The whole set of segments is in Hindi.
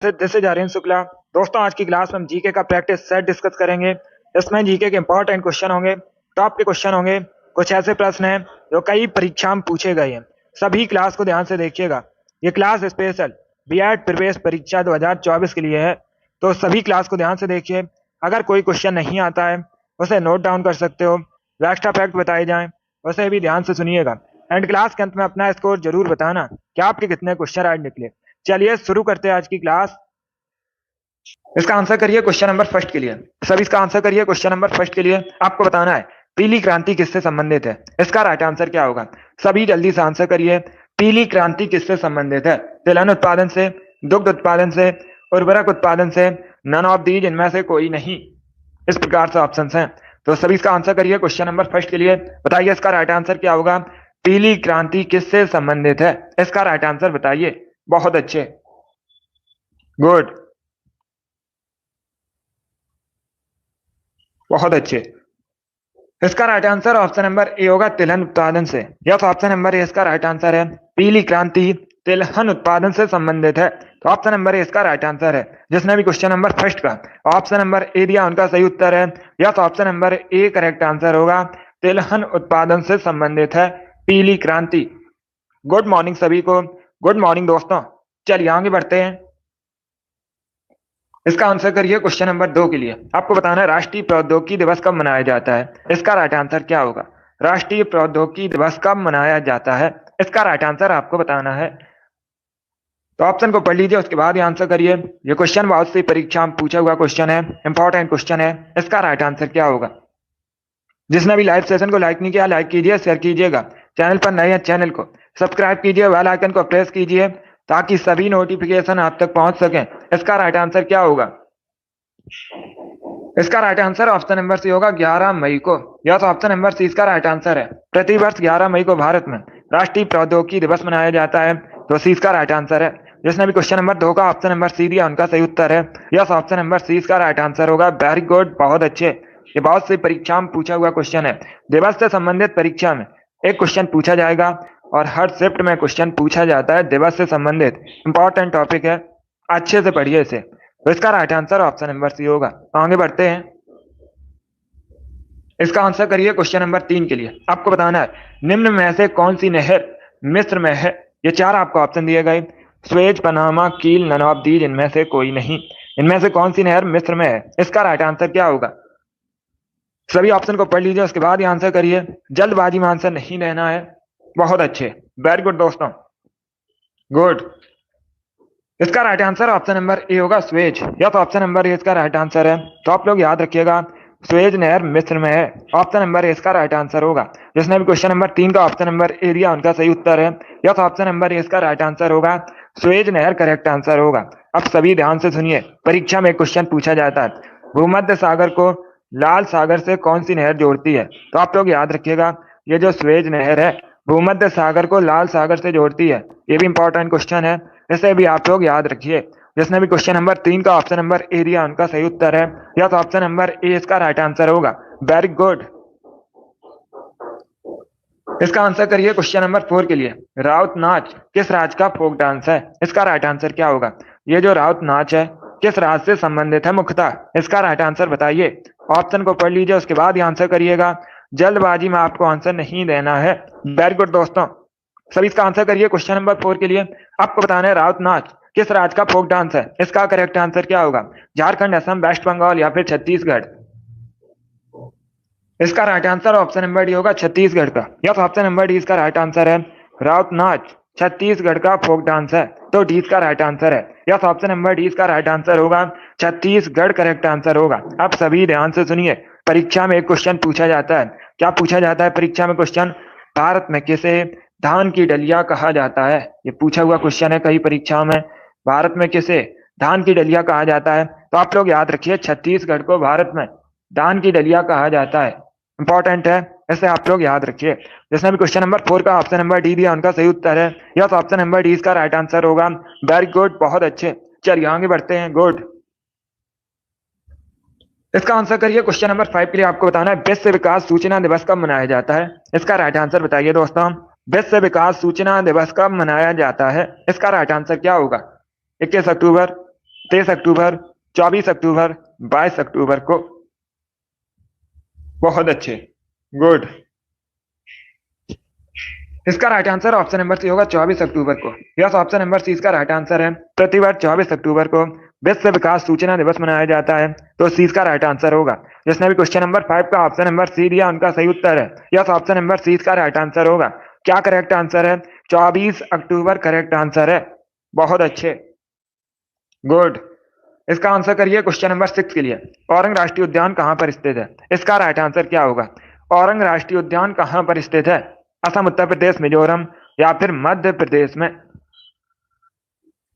This is Aryan Shukla. दोस्तों, आज की क्लास में हम जीके का प्रैक्टिस सेट डिस्कस करेंगे। इसमें जीके के इंपॉर्टेंट क्वेश्चन होंगे, टॉप के क्वेश्चन होंगे। कुछ ऐसे प्रश्न हैं जो कई परीक्षा में पूछे गए हैं। सभी क्लास को ध्यान से देखिएगा। ये क्लास स्पेशल बीएड प्रवेश परीक्षा 2024 के लिए है, तो सभी क्लास को ध्यान से देखिए। अगर कोई क्वेश्चन नहीं आता है उसे नोट डाउन कर सकते हो। जो एक्स्ट्रा फैक्ट बताए जाएं उसे भी ध्यान से सुनिएगा। एंड क्लास के अंत में अपना स्कोर जरूर बताना कि आपके कितने क्वेश्चन आज निकले। चलिए शुरू करते हैं आज की क्लास। इसका आंसर करिए क्वेश्चन नंबर फर्स्ट के लिए। सब इसका आंसर करिए क्वेश्चन नंबर फर्स्ट के लिए। आपको बताना है पीली क्रांति किससे संबंधित है। इसका राइट आंसर क्या होगा? सभी जल्दी से आंसर करिए। पीली क्रांति किससे संबंधित है? तिलहन उत्पादन से, दुग्ध उत्पादन से, उर्वरक उत्पादन से, नन ऑफ दीज इनमें से कोई नहीं। इस प्रकार से ऑप्शंस हैं, तो सभी इसका आंसर करिए क्वेश्चन नंबर फर्स्ट के लिए। बताइए इसका राइट आंसर क्या होगा? पीली क्रांति किससे संबंधित है? इसका राइट आंसर बताइए। बहुत अच्छे, गुड, बहुत अच्छे। इसका right answer option number A होगा, तिलहन उत्पादन से। यस, ऑप्शन नंबर ए इसका राइट आंसर है। पीली क्रांति तिलहन उत्पादन से संबंधित है, तो ऑप्शन नंबर ए इसका राइट आंसर है। जिसने भी क्वेश्चन नंबर फर्स्ट का ऑप्शन नंबर ए दिया उनका सही उत्तर है। Yes, option number A correct answer होगा। तिलहन उत्पादन से संबंधित है पीली क्रांति। गुड मॉर्निंग सभी को, गुड मॉर्निंग दोस्तों। चलिए आगे बढ़ते हैं। इसका आंसर करिए क्वेश्चन नंबर 2 के लिए। आपको बताना है राष्ट्रीय प्रौद्योगिकी दिवस कब मनाया जाता है। इसका राइट आंसर क्या होगा? राष्ट्रीय प्रौद्योगिकी दिवस कब मनाया जाता है? इसका राइट आंसर आपको बताना है। तो ऑप्शन को पढ़ लीजिए, उसके बाद ही आंसर करिए। ये क्वेश्चन बहुत सी परीक्षा में पूछा हुआ क्वेश्चन है, इंपॉर्टेंट क्वेश्चन है। इसका राइट आंसर क्या होगा? जिसने भी लाइव सेशन को लाइक नहीं किया, लाइक कीजिए, शेयर कीजिएगा। चैनल पर नए हैं, चैनल को सब्सक्राइब कीजिए, बेल आइकन को प्रेस कीजिए ताकि सभी नोटिफिकेशन आप तक पहुंच सकें। इसका राइट आंसर क्या होगा? इसका right answer option number C होगा, 11 मई को। यह तो ऑप्शन नंबर सी इसका राइट आंसर है। प्रतिवर्ष 11 मई को भारत में राष्ट्रीय प्रौद्योगिकी दिवस मनाया जाता है, तो सी इसका राइट आंसर है। जिसने भी क्वेश्चन नंबर 2 का ऑप्शन नंबर सी दिया उनका सही उत्तर है। यस, ऑप्शन नंबर सी इसका राइट आंसर होगा। वेरी गुड, बहुत अच्छे। ये बहुत सी परीक्षा में पूछा हुआ क्वेश्चन है। दिवस से संबंधित परीक्षा में एक क्वेश्चन पूछा जाएगा और हर शिफ्ट में क्वेश्चन पूछा जाता है दिवस से संबंधित। इंपॉर्टेंट टॉपिक है, अच्छे से पढ़िए इसे। तो इसका right answer option number C होगा। आगे बढ़ते हैं। इसका आंसर करिए क्वेश्चन नंबर 3 के लिए। आपको बताना है निम्न में से कौन सी नहर मिस्र में है। ये चार आपको ऑप्शन दिए गए, स्वेज, पनामा, कील, नन ऑफ दीज इनमें से कोई नहीं। इनमें से कौन सी नहर मिस्र में है? इसका राइट आंसर क्या होगा? सभी ऑप्शन को पढ़ लीजिए, उसके बाद ही आंसर करिए। जल्दबाजी में आंसर नहीं देना है। बहुत अच्छे, वेरी गुड दोस्तों, गुड। इसका right answer option number A होगा, स्वेज। या तो ऑप्शन नंबर ए इसका राइट आंसर है। तो आप लोग याद रखिएगा, स्वेज नहर मिस्र में है। ऑप्शन नंबर ए इसका राइट आंसर होगा। जिसने भी क्वेश्चन नंबर 3 का ऑप्शन नंबर ए दिया उनका सही उत्तर है। या तो ऑप्शन नंबर ए इसका राइट आंसर होगा। स्वेज नहर करेक्ट आंसर होगा। अब सभी ध्यान से सुनिए, परीक्षा में एक क्वेश्चन पूछा जाता है, भूमध्य सागर को लाल सागर से कौन सी नहर जोड़ती है? तो आप लोग याद रखिएगा, ये जो स्वेज नहर है भूमध्य सागर को लाल सागर से जोड़ती है। ये भी इंपॉर्टेंट क्वेश्चन है, इसे भी आप लोग याद रखिए। जिसने भी क्वेश्चन नंबर 3 का ऑप्शन नंबर ए दिया उनका सही उत्तर है। या तो ऑप्शन नंबर ए इसका राइट आंसर होगा। Very good. इसका आंसर करिए क्वेश्चन नंबर 4 के लिए। राउत नाच किस राज्य का फोक डांस है? इसका राइट आंसर क्या होगा? ये जो राउत नाच है किस राज्य से संबंधित है मुख्यतः? इसका राइट आंसर बताइए। ऑप्शन को पढ़ लीजिए, उसके बाद ही आंसर करिएगा। जल्दबाजी में आपको आंसर नहीं देना है। वेरी गुड दोस्तों, सभी इसका आंसर करिए क्वेश्चन नंबर 4 के लिए। आपको बताना है राउत नाच किस राज्य का फोक डांस है। इसका करेक्ट आंसर क्या होगा? झारखंड, असम, वेस्ट बंगाल या फिर छत्तीसगढ़? इसका right answer option number D होगा, छत्तीसगढ़ का। या तो ऑप्शन नंबर डी इसका राइट आंसर है। राउत नाच छत्तीसगढ़ का फोक डांस है, तो डी इसका राइट आंसर है। या तो ऑप्शन नंबर डी इसका राइट आंसर होगा। छत्तीसगढ़ करेक्ट आंसर होगा। आप सभी ध्यान से सुनिए, परीक्षा में एक क्वेश्चन पूछा जाता है। क्या पूछा जाता है परीक्षा में क्वेश्चन? भारत में किसे धान की डलिया कहा जाता है? ये पूछा हुआ क्वेश्चन है कई परीक्षाओं में। भारत में किसे धान की डलिया कहा जाता है? तो आप लोग याद रखिए, छत्तीसगढ़ को भारत में धान की डलिया कहा जाता है। इंपॉर्टेंट है, इसे आप लोग याद रखिए। जिसने भी क्वेश्चन नंबर 4 का ऑप्शन नंबर डी दिया उनका सही उत्तर है। या तो ऑप्शन नंबर डी इसका राइट आंसर होगा। वेरी गुड, बहुत अच्छे। चलिए आगे बढ़ते हैं। गुड। इसका आंसर करिए क्वेश्चन नंबर 5 के लिए। आपको बताना है विश्व विकास सूचना दिवस कब मनाया जाता है। इसका राइट आंसर बताइए दोस्तों। विश्व विकास सूचना दिवस कब मनाया जाता है? इसका राइट आंसर क्या होगा? 21 अक्टूबर, 23 अक्टूबर, 24 अक्टूबर, 22 अक्टूबर को। बहुत अच्छे, गुड। इसका right answer option number C होगा 24 अक्टूबर को। यस, ऑप्शन नंबर सी इसका राइट आंसर है। प्रतिवर्ष 24 अक्टूबर को विश्व विकास सूचना दिवस मनाया जाता है, तो सी इसका राइट आंसर होगा। जिसने भी क्वेश्चन नंबर 5 का ऑप्शन नंबर सी दिया उनका सही उत्तर है। यस, ऑप्शन नंबर सी इसका राइट आंसर होगा। क्या करेक्ट आंसर है? 24 अक्टूबर करेक्ट आंसर है। बहुत अच्छे, गुड। इसका आंसर करिए क्वेश्चन नंबर 6 के लिए। औरंग राष्ट्रीय उद्यान कहाँ पर स्थित है? इसका राइट आंसर क्या होगा? औरंग राष्ट्रीय उद्यान कहाँ पर स्थित है? असम, उत्तर प्रदेश, मिजोरम या फिर मध्य प्रदेश में?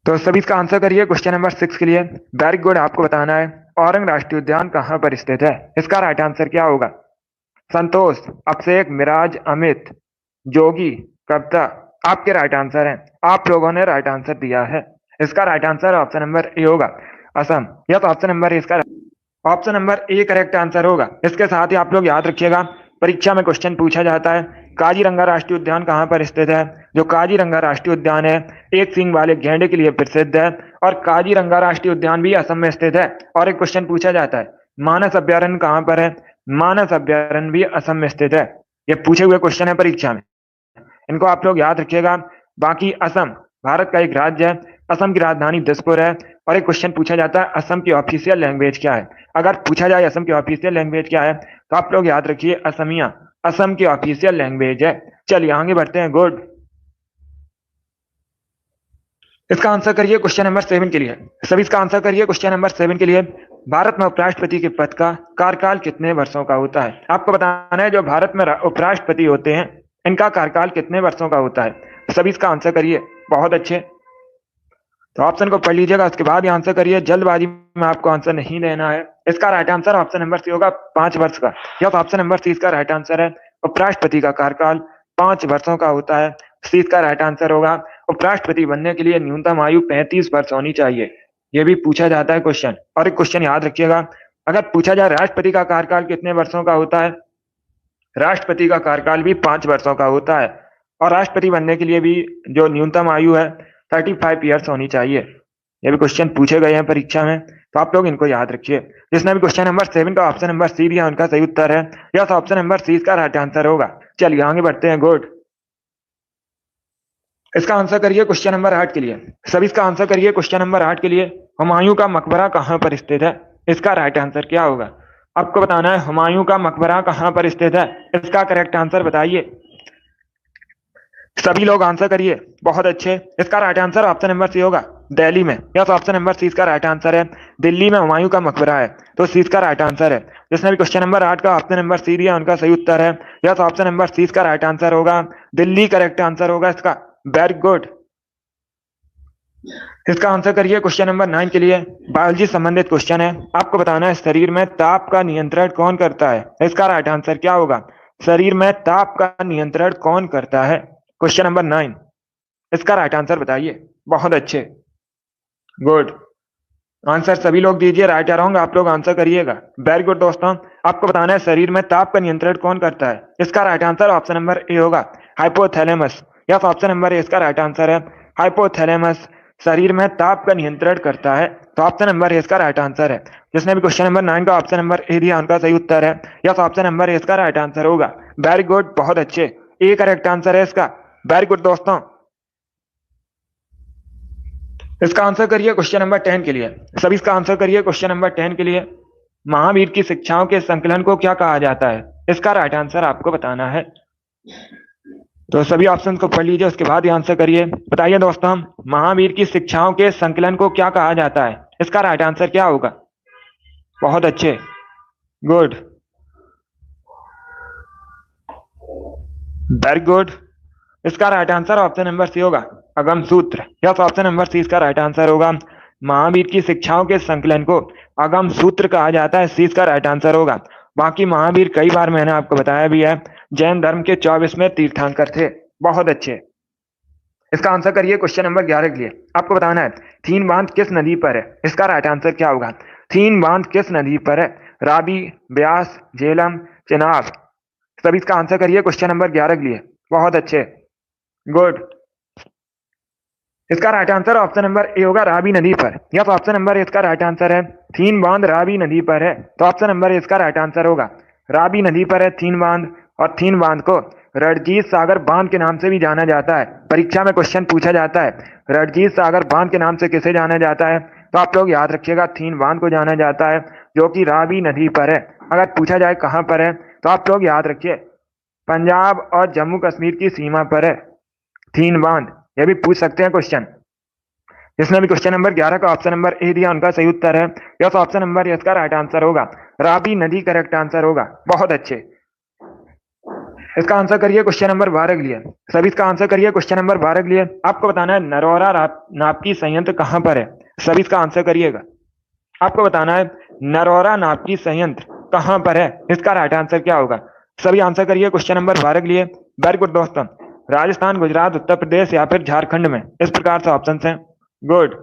तो सभी इसका आंसर करिए क्वेश्चन नंबर 6 के लिए। वेरी गुड, आपको बताना है औरंग राष्ट्रीय उद्यान कहाँ पर स्थित है। इसका राइट आंसर क्या होगा? संतोष, अभिषेक, मिराज, अमित, जोगी, कविता, आपके राइट आंसर हैं। आप लोगों ने राइट आंसर दिया है। इसका right answer option number A होगा, असम। यह तो ऑप्शन नंबर ए इसका option number A correct answer होगा। इसके साथ ही आप लोग याद रखिएगा, परीक्षा में क्वेश्चन पूछा जाता है काजीरंगा राष्ट्रीय उद्यान कहाँ पर स्थित है। जो काजीरंगा राष्ट्रीय उद्यान है एक सींग वाले गैंडे के लिए प्रसिद्ध है, और काजीरंगा राष्ट्रीय उद्यान भी असम में स्थित है। और एक क्वेश्चन पूछा जाता है मानस अभ्यारण्य कहाँ पर है। मानस अभ्यारण्य भी असम में स्थित है। ये पूछे हुए क्वेश्चन है परीक्षा में, इनको आप लोग याद रखिएगा। बाकी असम भारत का एक राज्य है, असम की राजधानी दिसपुर है। और एक क्वेश्चन पूछा जाता है असम की ऑफिशियल लैंग्वेज क्या है। अगर पूछा जाए असम की ऑफिशियल लैंग्वेज क्या है, तो आप लोग याद रखिए असमिया असम की ऑफिशियल लैंग्वेज है। चलिए आगे बढ़ते हैं, गुड। इसका आंसर करिए क्वेश्चन नंबर 7 के लिए। सभी इसका आंसर करिए क्वेश्चन नंबर 7 के लिए। भारत में उपराष्ट्रपति के पद का कार्यकाल कितने वर्षों का होता है? आपको बताना है जो भारत में उपराष्ट्रपति होते हैं इनका कार्यकाल कितने वर्षों का होता है। सभी इसका आंसर करिए। बहुत अच्छे, तो ऑप्शन को पढ़ लीजिएगा, उसके बाद ही आंसर करिए। जल्दबाजी में आपको आंसर नहीं देना है। इसका right answer option number C होगा 5 वर्ष का। यह ऑप्शन नंबर सी इसका राइट आंसर है। उपराष्ट्रपति का कार्यकाल 5 वर्षों का होता है। सी इसका राइट आंसर होगा। उपराष्ट्रपति बनने के लिए न्यूनतम आयु 35 वर्ष होनी चाहिए। यह भी पूछा जाता है क्वेश्चन। और एक क्वेश्चन याद रखिएगा, अगर पूछा जाए राष्ट्रपति का कार्यकाल कितने वर्षों का होता है, राष्ट्रपति का कार्यकाल भी 5 वर्षों का होता है। और राष्ट्रपति बनने के लिए भी जो न्यूनतम आयु है 35 ईयर्स होनी चाहिए। ये भी क्वेश्चन पूछे गए हैं परीक्षा में, तो आप लोग इनको याद रखिए। जिसने भी क्वेश्चन नंबर 7 का ऑप्शन नंबर सी दिया उनका सही उत्तर है। यह ऑप्शन नंबर सी इसका राइट आंसर होगा। चलिए आगे बढ़ते हैं, गुड। इसका आंसर करिए क्वेश्चन नंबर 8 के लिए। सभी इसका आंसर करिए क्वेश्चन नंबर 8 के लिए। हुमायूं का मकबरा कहाँ पर स्थित है? इसका राइट आंसर क्या होगा? आपको बताना है हुमायूं का मकबरा कहाँ पर स्थित है। इसका करेक्ट आंसर बताइए। सभी लोग आंसर करिए। बहुत अच्छे, इसका right answer option number C होगा, दिल्ली में। यस, ऑप्शन नंबर सी इसका राइट आंसर है। दिल्ली में हुमायूं का मकबरा है, तो सी इसका राइट आंसर है। जिसने भी क्वेश्चन नंबर 8 का ऑप्शन नंबर सी दिया उनका सही उत्तर है। यस, ऑप्शन नंबर सी इसका राइट आंसर होगा। दिल्ली करेक्ट आंसर होगा इसका। Very good. इसका आंसर करिए क्वेश्चन नंबर 9 के लिए। बायोलॉजी संबंधित क्वेश्चन है। आपको बताना है शरीर में ताप का नियंत्रण कौन करता है। इसका राइट आंसर क्या होगा? शरीर में ताप का नियंत्रण कौन करता है? क्वेश्चन नंबर 9, इसका राइट आंसर बताइए। बहुत अच्छे, गुड। आंसर सभी लोग दीजिए, राइट या रॉन्ग आप लोग आंसर करिएगा। वेरी गुड दोस्तों, आपको बताना है शरीर में ताप का नियंत्रण कौन करता है। इसका right answer option number A होगा, hypothalamus. Yes, option number A इसका राइट आंसर है। हाइपोथैलेमस शरीर में ताप का नियंत्रण करता है, तो ऑप्शन नंबर ए इसका राइट आंसर है। जिसने भी क्वेश्चन नंबर 9 का ऑप्शन नंबर ए दिया उनका सही उत्तर है। यस, ऑप्शन नंबर ए इसका राइट आंसर होगा। वेरी गुड, बहुत अच्छे, ए करेक्ट आंसर है इसका। वेरी गुड दोस्तों। इसका आंसर करिए क्वेश्चन नंबर 10 के लिए। सभी इसका आंसर करिए क्वेश्चन नंबर 10 के लिए। महावीर की शिक्षाओं के संकलन को क्या कहा जाता है? इसका राइट आंसर आपको बताना है। तो सभी ऑप्शन को पढ़ लीजिए, उसके बाद ही आंसर करिए। बताइए दोस्तों, महावीर की शिक्षाओं के संकलन को क्या कहा जाता है? इसका राइट आंसर क्या होगा? बहुत अच्छे, गुड, वेरी गुड। इसका right answer option number C होगा, अगम सूत्र। यस, ऑप्शन नंबर सी इसका राइट आंसर होगा। महावीर की शिक्षाओं के संकलन को अगम सूत्र कहा जाता है, सी इसका राइट आंसर होगा। बाकी महावीर कई बार मैंने आपको बताया भी है, जैन धर्म के 24वें तीर्थंकर थे। बहुत अच्छे। इसका आंसर करिए क्वेश्चन नंबर 11 के लिए। आपको बताना है थीन बांध किस नदी पर है। इसका राइट आंसर क्या होगा? थीन बांध किस नदी पर है? रावी, ब्यास, झेलम, चिनाब। सभी इसका आंसर करिए क्वेश्चन नंबर 11 के लिए। बहुत अच्छे, गुड। इसका right answer option number A होगा, रावी नदी पर। यस, ऑप्शन नंबर ए इसका राइट आंसर है। थीन बांध रावी नदी पर है, तो ऑप्शन नंबर ए इसका राइट आंसर होगा। रावी नदी पर है थीन बांध, और थीन बांध को रणजीत सागर बांध के नाम से भी जाना जाता है। परीक्षा में क्वेश्चन पूछा जाता है, रणजीत सागर बांध के नाम से किसे जाना जाता है, तो आप लोग याद रखिएगा थीन बांध को जाना जाता है, जो कि रावी नदी पर है। अगर पूछा जाए कहां पर है, तो आप लोग याद रखिए पंजाब और जम्मू कश्मीर की सीमा पर है थीन बांध। यह भी पूछ सकते हैं क्वेश्चन। जिसने भी क्वेश्चन नंबर 11 का ऑप्शन नंबर ए दिया उनका सही उत्तर है। यस, ऑप्शन नंबर ए इसका राइट आंसर होगा, रावी नदी करेक्ट आंसर होगा। बहुत अच्छे। इसका आंसर करिए क्वेश्चन नंबर 12 के लिए। सभी इसका आंसर करिए क्वेश्चन नंबर 12 के लिए। आपको बताना है नरौरा नापकी संयंत्र कहां पर है। सभी इसका आंसर करिएगा। आपको बताना है नरौरा नापकी संयंत्र कहां पर है, इसका राइट आंसर क्या होगा। सभी आंसर करिए क्वेश्चन नंबर 12 के लिए। वेरी गुड दोस्तों। राजस्थान, गुजरात, उत्तर प्रदेश या फिर झारखंड में, इस प्रकार से ऑप्शन हैं। गुड।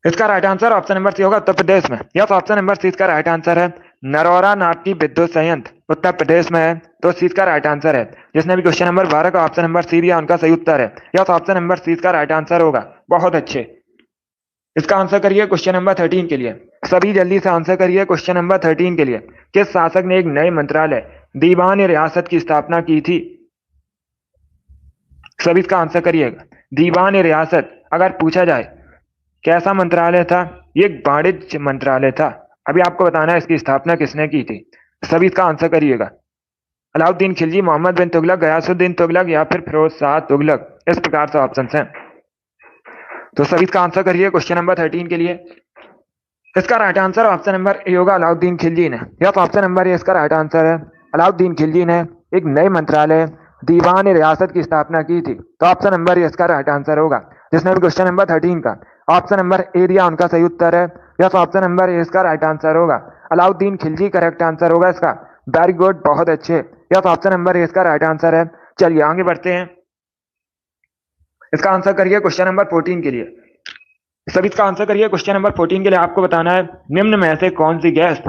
इसका right answer option number C होगा, उत्तर प्रदेश में। यस, ऑप्शन नंबर सी इसका राइट आंसर है। नरौरा नापकी विद्युत संयंत्र उत्तर प्रदेश में है, तो सी इसका राइट आंसर है। जिसने भी क्वेश्चन नंबर 12 का ऑप्शन नंबर सी दिया उनका सही उत्तर है। यस, ऑप्शन नंबर सी इसका राइट आंसर होगा। बहुत अच्छे। इसका आंसर करिए क्वेश्चन नंबर 13 के लिए। सभी जल्दी से आंसर करिए क्वेश्चन नंबर 13 के लिए। किस शासक ने एक नए मंत्रालय दीवान रियासत की स्थापना की थी। सभी इसका आंसर करिएगा। दीवान रियासत अगर पूछा जाए कैसा मंत्रालय था, ये एक वाणिज्य मंत्रालय था। अभी आपको बताना है इसकी स्थापना किसने की थी। सभी इसका आंसर करिएगा। अलाउद्दीन खिलजी, मोहम्मद बिन तुगलक, गयासुद्दीन तुगलक या फिर फिरोज शाह तुगलक, इस प्रकार से ऑप्शन हैं। तो सभी इसका आंसर करिए क्वेश्चन नंबर 13 के लिए। इसका right answer option number A होगा, अलाउद्दीन खिलजी ने। यस, ऑप्शन नंबर ए इसका राइट आंसर है। अलाउद्दीन खिलजी ने एक नए मंत्रालय दीवान रियासत की स्थापना की थी, तो ऑप्शन नंबर ए इसका राइट आंसर होगा। जिसने भी क्वेश्चन नंबर 13 का ऑप्शन नंबर ए दिया उनका सही उत्तर है। यस, ऑप्शन नंबर ए इसका राइट आंसर होगा। अलाउद्दीन खिलजी करेक्ट आंसर होगा इसका। वेरी गुड, बहुत अच्छे। यस, ऑप्शन नंबर ए इसका राइट आंसर है। चलिए आगे बढ़ते हैं। इसका आंसर करिए क्वेश्चन नंबर 14 के लिए। सभी इसका आंसर करिए क्वेश्चन नंबर 14 के लिए। आपको बताना है निम्न में से कौन सी गैस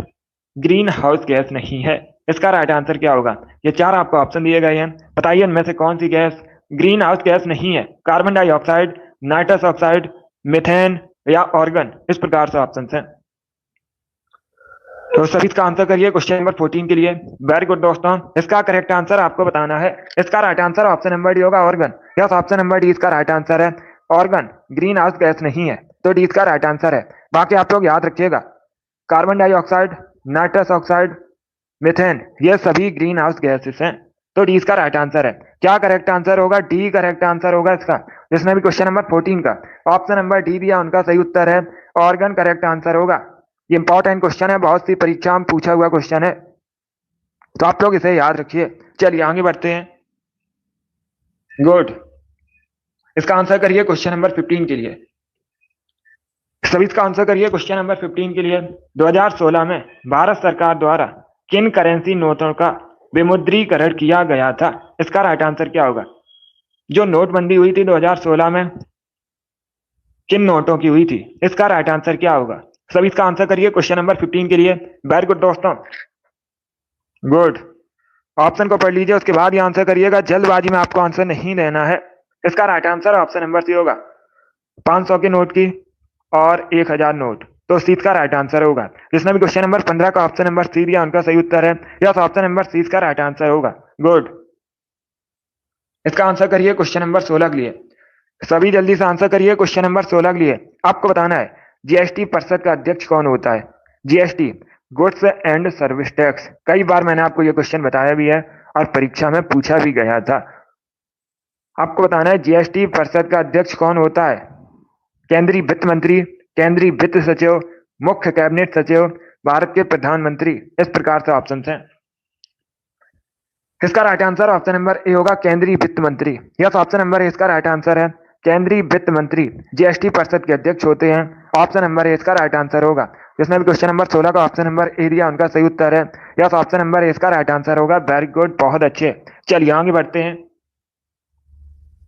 ग्रीन हाउस गैस नहीं है। इसका राइट आंसर क्या होगा। ये चार आपको ऑप्शन दिए गए हैं, बताइए इनमें से कौन सी गैस ग्रीन हाउस गैस नहीं है। Carbon dioxide, nitrous oxide, methane या ऑर्गन, इस प्रकार से ऑप्शन हैं। तो सभी इसका आंसर करिए क्वेश्चन नंबर 14 के लिए। वेरी गुड दोस्तों। इसका करेक्ट आंसर आपको बताना है। इसका right answer option number D होगा, argon. Yes, option number D इसका राइट आंसर है। ऑर्गन ग्रीन हाउस गैस नहीं है, तो डी इसका राइट आंसर है। बाकी आप लोग याद रखिएगा carbon dioxide, nitrous oxide, methane, ये सभी ग्रीन हाउस गैसेस हैं, तो डी इसका राइट आंसर है। क्या करेक्ट आंसर होगा। डी करेक्ट आंसर होगा इसका। जिसने भी क्वेश्चन नंबर 14 का ऑप्शन नंबर डी दिया उनका सही उत्तर है। ऑर्गन करेक्ट आंसर होगा। ये इंपॉर्टेंट क्वेश्चन है, बहुत सी परीक्षा में पूछा हुआ क्वेश्चन है, तो आप लोग इसे याद रखिए। चलिए आगे बढ़ते हैं। गुड। इसका आंसर करिए क्वेश्चन नंबर 15 के लिए। सभी इसका आंसर करिए क्वेश्चन नंबर 15 के लिए। 2016 में भारत सरकार द्वारा किन करेंसी नोटों का विमुद्रीकरण किया गया था। इसका राइट आंसर क्या होगा। जो नोटबंदी हुई थी 2016 में, किन नोटों की हुई थी, इसका राइट आंसर क्या होगा। सभी इसका आंसर करिए क्वेश्चन नंबर 15 के लिए। वेरी गुड दोस्तों। गुड। ऑप्शन को पढ़ लीजिए, उसके बाद ही आंसर करिएगा। जल्दबाजी में आपको आंसर नहीं देना है। इसका right answer option number C होगा, 500 के नोट की और 1000 नोट, तो सी का राइट आंसर होगा। जिसने भी क्वेश्चन नंबर 15 का ऑप्शन नंबर सी दिया उनका सही उत्तर है। यस, ऑप्शन नंबर सी का राइट आंसर होगा। गुड। इसका आंसर करिए क्वेश्चन नंबर 16 के लिए। सभी जल्दी से आंसर करिए क्वेश्चन नंबर 16 के लिए। आपको बताना है जीएसटी परिषद का अध्यक्ष कौन होता है। GST, goods and service tax. कई बार मैंने आपको यह क्वेश्चन बताया भी है और परीक्षा में पूछा भी गया था। आपको बताना है जीएसटी परिषद का अध्यक्ष कौन होता है। केंद्रीय वित्त मंत्री, केंद्रीय वित्त सचिव, मुख्य कैबिनेट सचिव, भारत के प्रधानमंत्री, इस प्रकार से ऑप्शन हैं। इसका right answer option number A होगा, केंद्रीय वित्त मंत्री। यस, ऑप्शन नंबर ए इसका राइट आंसर है। केंद्रीय वित्त मंत्री जीएसटी परिषद के अध्यक्ष होते हैं। ऑप्शन नंबर ए इसका राइट आंसर होगा। जिसने भी क्वेश्चन नंबर 16 का ऑप्शन नंबर ए दिया उनका सही उत्तर है। यस, ऑप्शन नंबर ए इसका राइट आंसर होगा। वेरी गुड, बहुत अच्छे। चलिए आगे बढ़ते हैं।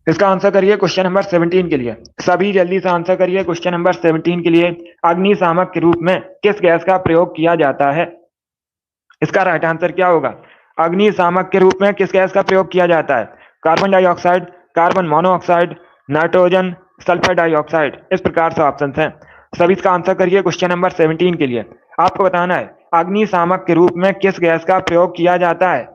इसका आंसर करिए क्वेश्चन नंबर 17 के लिए। सभी जल्दी से आंसर करिए क्वेश्चन नंबर 17 के लिए। अग्निशामक के रूप में किस गैस का प्रयोग किया जाता है। इसका राइट आंसर क्या होगा। अग्निशामक के रूप में किस गैस का प्रयोग किया जाता है। Carbon dioxide, carbon monoxide, nitrogen, sulphur dioxide. इस प्रकार से ऑप्शन हैं। सभी इसका आंसर करिए। क्वेश्चन नंबर 17 के लिए आपको बताना है अग्निशामक के रूप में किस गैस का प्रयोग किया जाता है।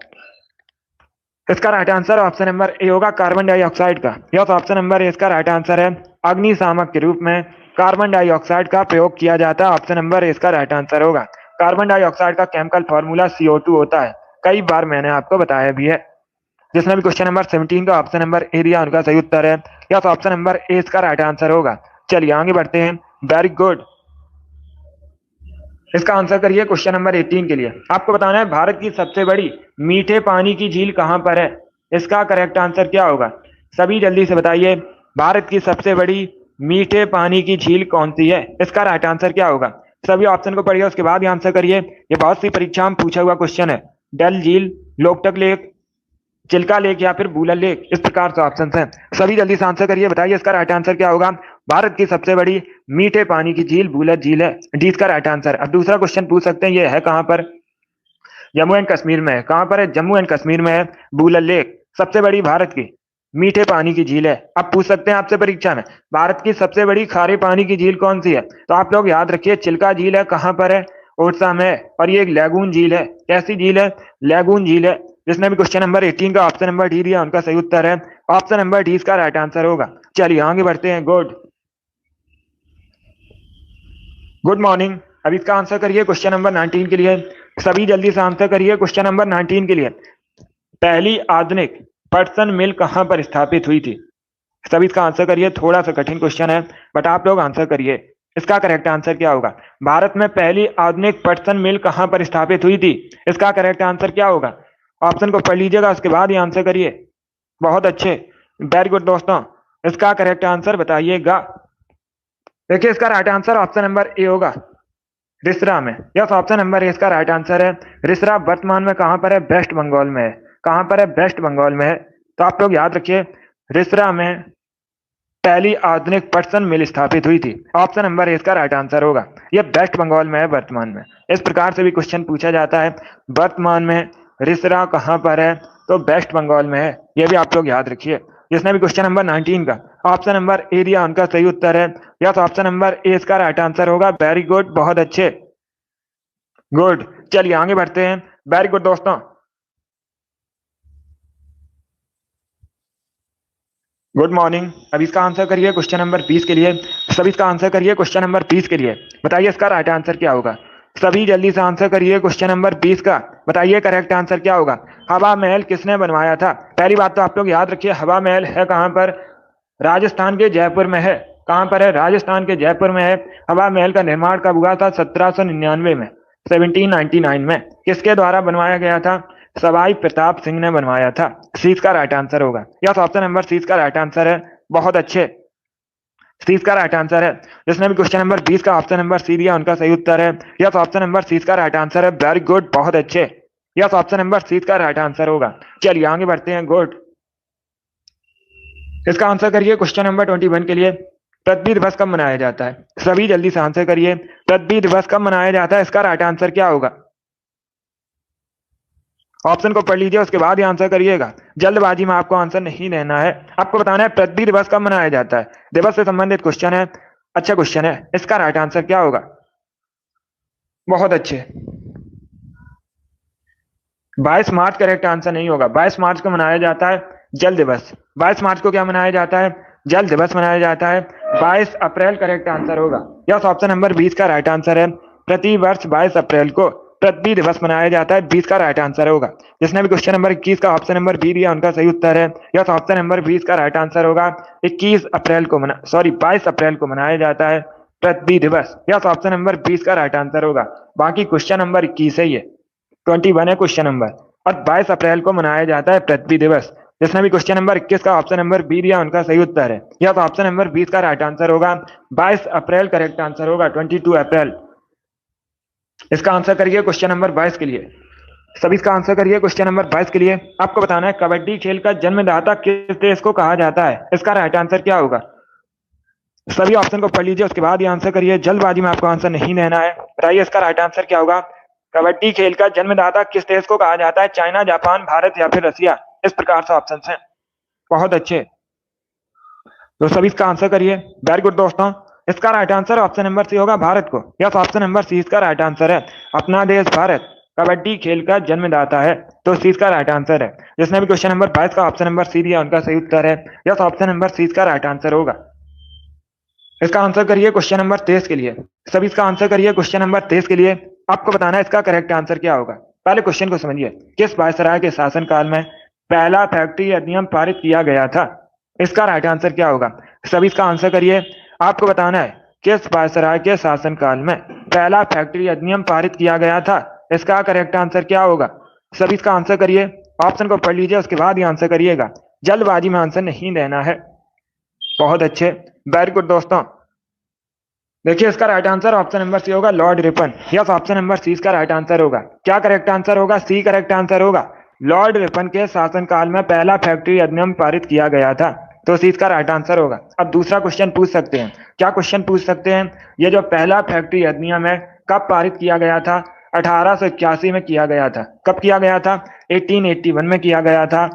इसका right answer option number A होगा, कार्बन डाइऑक्साइड का। यस, ऑप्शन नंबर ए इसका राइट आंसर है। अग्निशामक के रूप में कार्बन डाइऑक्साइड का प्रयोग किया जाता है। ऑप्शन नंबर ए इसका राइट आंसर होगा। कार्बन डाइऑक्साइड का केमिकल फॉर्मूला CO2 होता है। कई बार मैंने आपको बताया भी है। जिसने भी क्वेश्चन नंबर 17 का ऑप्शन नंबर ए दिया उनका सही उत्तर है। यस, ऑप्शन नंबर ए इसका राइट आंसर होगा। चलिए आगे बढ़ते हैं। Very good. इसका आंसर करिए क्वेश्चन नंबर 18 के लिए। आपको बताना है भारत की सबसे बड़ी मीठे पानी की झील कहां पर है। इसका करेक्ट आंसर क्या होगा, सभी जल्दी से बताइए। भारत की सबसे बड़ी मीठे पानी की झील कौन सी है, इसका राइट आंसर क्या होगा। सभी ऑप्शन को पढ़िए, उसके बाद ही आंसर करिए। ये बहुत सी परीक्षा में पूछा हुआ क्वेश्चन है। डल झील, लोकटक लेक, चिल्का लेक या फिर बूलर लेक। इस प्रकार से ऑप्शन हैं। सभी जल्दी से आंसर करिए, बताइए इसका राइट आंसर क्या होगा। भारत की सबसे बड़ी मीठे पानी की झील बूलर झील है, डी इसका राइट आंसर। अब दूसरा क्वेश्चन पूछ सकते हैं, ये है कहां पर। जम्मू एंड कश्मीर में है। कहां पर है, जम्मू एंड कश्मीर में है। बूलर लेक सबसे बड़ी भारत की मीठे पानी की झील है। अब पूछ सकते हैं आपसे परीक्षा में भारत की सबसे बड़ी खारे पानी की झील कौन सी है, तो आप लोग याद रखिए चिल्का झील है। कहां पर है, ओडिशा में है। और ये एक लैगून झील है। कैसी झील है, लैगून झील है। जिसने भी क्वेश्चन नंबर 18 का ऑप्शन नंबर डी दिया उनका सही उत्तर है। ऑप्शन नंबर डी इसका राइट आंसर होगा। चलिए आगे बढ़ते हैं। Good morning. अब इसका आंसर करिए क्वेश्चन नंबर 19 के लिए। सभी जल्दी से आंसर करिए क्वेश्चन नंबर 19 के लिए। पहली आधुनिक पटसन मिल कहां पर स्थापित हुई थी। सभी इसका आंसर करिए। थोड़ा सा कठिन क्वेश्चन है बट आप लोग आंसर करिए। इसका करेक्ट आंसर क्या होगा। भारत में पहली आधुनिक पटसन मिल कहां पर स्थापित हुई थी, इसका करेक्ट आंसर क्या होगा। ऑप्शन को पढ़ लीजिएगा, उसके बाद ही आंसर करिए। बहुत अच्छे, वेरी गुड दोस्तों। इसका करेक्ट आंसर बताइएगा। देखिए इसका right answer option number A होगा, रिसरा में। यस, ऑप्शन नंबर ए इसका राइट आंसर है। रिसरा वर्तमान में कहां पर है, वेस्ट बंगाल में है। कहां पर है, वेस्ट बंगाल में है। तो आप लोग याद रखिए रिसरा में पहली आधुनिक पटसन मिल स्थापित हुई थी। ऑप्शन नंबर ए इसका राइट आंसर होगा। यह वेस्ट बंगाल में है वर्तमान में। इस प्रकार से भी क्वेश्चन पूछा जाता है, वर्तमान में रिसरा कहां पर है, तो वेस्ट बंगाल में है। यह भी आप लोग याद रखिए। जिसने भी क्वेश्चन नंबर 19 का ऑप्शन नंबर ए दिया उनका सही उत्तर है। यस, ऑप्शन नंबर ए इसका राइट आंसर होगा। वेरी गुड, बहुत अच्छे, गुड। चलिए आगे बढ़ते हैं। वेरी गुड दोस्तों। Good morning. अब इसका आंसर करिए क्वेश्चन नंबर 20 के लिए। सभी इसका आंसर करिए क्वेश्चन नंबर 20 के लिए। बताइए इसका राइट आंसर क्या होगा। सभी जल्दी से आंसर करिए क्वेश्चन नंबर 20 का। बताइए करेक्ट आंसर क्या होगा। हवा महल किसने बनवाया था। पहली बात तो आप लोग याद रखिए हवा महल है कहां पर, राजस्थान के जयपुर में है। कहां पर है, राजस्थान के जयपुर में है। हवा महल का निर्माण कब हुआ था, 1799 में, 1799 में। किसके द्वारा बनवाया गया था, सवाई प्रताप सिंह ने बनवाया था। सी का राइट आंसर होगा। यस, ऑप्शन नंबर सी का राइट आंसर है। बहुत अच्छे, सी का राइट आंसर है। जिसने भी क्वेश्चन नंबर 20 का ऑप्शन नंबर सी दिया उनका सही उत्तर है। यस, ऑप्शन नंबर सी का राइट आंसर है। वेरी गुड, बहुत अच्छे। यस, ऑप्शन नंबर सी का राइट आंसर होगा। चलिए आगे बढ़ते हैं। गुड। इसका आंसर करिए क्वेश्चन नंबर 21 के लिए। पृथ्वी दिवस कब मनाया जाता है, सभी जल्दी से आंसर करिए। पृथ्वी दिवस कब मनाया जाता है, इसका राइट आंसर क्या होगा। ऑप्शन को पढ़ लीजिए, उसके बाद ही आंसर करिएगा। जल्दबाजी में आपको आंसर नहीं देना है। आपको बताना है पृथ्वी दिवस कब मनाया जाता है। दिवस से संबंधित क्वेश्चन है, अच्छा क्वेश्चन है। इसका राइट आंसर क्या होगा। बहुत अच्छे, 22 मार्च करेक्ट आंसर नहीं होगा। 22 मार्च को मनाया जाता है जल दिवस। 22 मार्च को क्या मनाया जाता है, जल दिवस मनाया जाता है। 22 अप्रैल करेक्ट आंसर होगा। यस, ऑप्शन नंबर 20 का राइट आंसर है। प्रति वर्ष 22 अप्रैल को पृथ्वी दिवस मनाया जाता है। 20 का राइट आंसर होगा। जिसने भी क्वेश्चन नंबर 21 का ऑप्शन नंबर बी दिया उनका सही उत्तर है। यस, ऑप्शन नंबर 20 का राइट आंसर होगा। 22 अप्रैल को मनाया जाता है पृथ्वी दिवस। यस, ऑप्शन नंबर 20 का राइट आंसर होगा। बाकी क्वेश्चन नंबर 21 है, ये 21 है क्वेश्चन नंबर, और 22 अप्रैल को मनाया जाता है पृथ्वी दिवस। जिसने भी क्वेश्चन नंबर 21 का ऑप्शन नंबर बी दिया उनका सही उत्तर है। यह तो ऑप्शन नंबर 20 का राइट आंसर होगा। 22 अप्रैल करेक्ट आंसर होगा, 22 अप्रैल। इसका आंसर करिए क्वेश्चन नंबर 22 के लिए। सभी इसका आंसर करिए क्वेश्चन नंबर 22 के लिए। आपको बताना है कबड्डी खेल का जन्मदाता किस देश को कहा जाता है, इसका राइट आंसर क्या होगा। सभी ऑप्शन को पढ़ लीजिए, उसके बाद ही आंसर करिए। जल्दबाजी में आपको आंसर नहीं देना है। बताइए इसका राइट आंसर क्या होगा। कबड्डी खेल का जन्मदाता किस देश को कहा जाता है, चाइना, जापान, भारत या फिर रसिया। इस प्रकार से ऑप्शन हैं। बहुत अच्छे, तो सभी इसका आंसर करिए। वेरी गुड दोस्तों, इसका right answer option number C होगा भारत को। यस, ऑप्शन नंबर सी इसका राइट आंसर है। अपना देश भारत कबड्डी खेल का जन्मदाता है, तो सी इसका राइट आंसर है। जिसने भी क्वेश्चन नंबर 22 का ऑप्शन नंबर सी दिया उनका सही उत्तर है। यस, ऑप्शन नंबर सी इसका राइट आंसर होगा। इसका आंसर करिए क्वेश्चन नंबर 23 के लिए। सभी इसका आंसर करिए क्वेश्चन नंबर 23 के लिए। आपको बताना है इसका करेक्ट आंसर क्या होगा। पहले क्वेश्चन को समझिए। किस वायसराय के शासनकाल में पहला फैक्ट्री अधिनियम पारित किया गया था? इसका राइट आंसर क्या होगा? सभी इसका आंसर करिए। आपको बताना है किस वायसराय के शासनकाल में पहला फैक्ट्री अधिनियम पारित किया गया था? इसका करेक्ट आंसर क्या होगा? सभी इसका आंसर करिए। ऑप्शन को पढ़ लीजिए, उसके बाद ही आंसर करिएगा। जल्दबाजी में आंसर नहीं देना है। बहुत अच्छे, वेरी गुड दोस्तों। देखिए इसका right answer option number C होगा, Lord Ripon. Yes, option number C इसका राइट आंसर होगा। क्या करेक्ट आंसर होगा? सी करेक्ट आंसर होगा। लॉर्ड रिपन के शासनकाल में पहला फैक्ट्री अधिनियम पारित किया गया था, तो सी इसका राइट आंसर होगा। अब दूसरा क्वेश्चन पूछ सकते हैं। क्या क्वेश्चन पूछ सकते हैं? ये जो पहला फैक्ट्री अधिनियम है कब पारित किया गया था? 1881 में किया गया था। कब किया गया था? 1881 में किया गया था,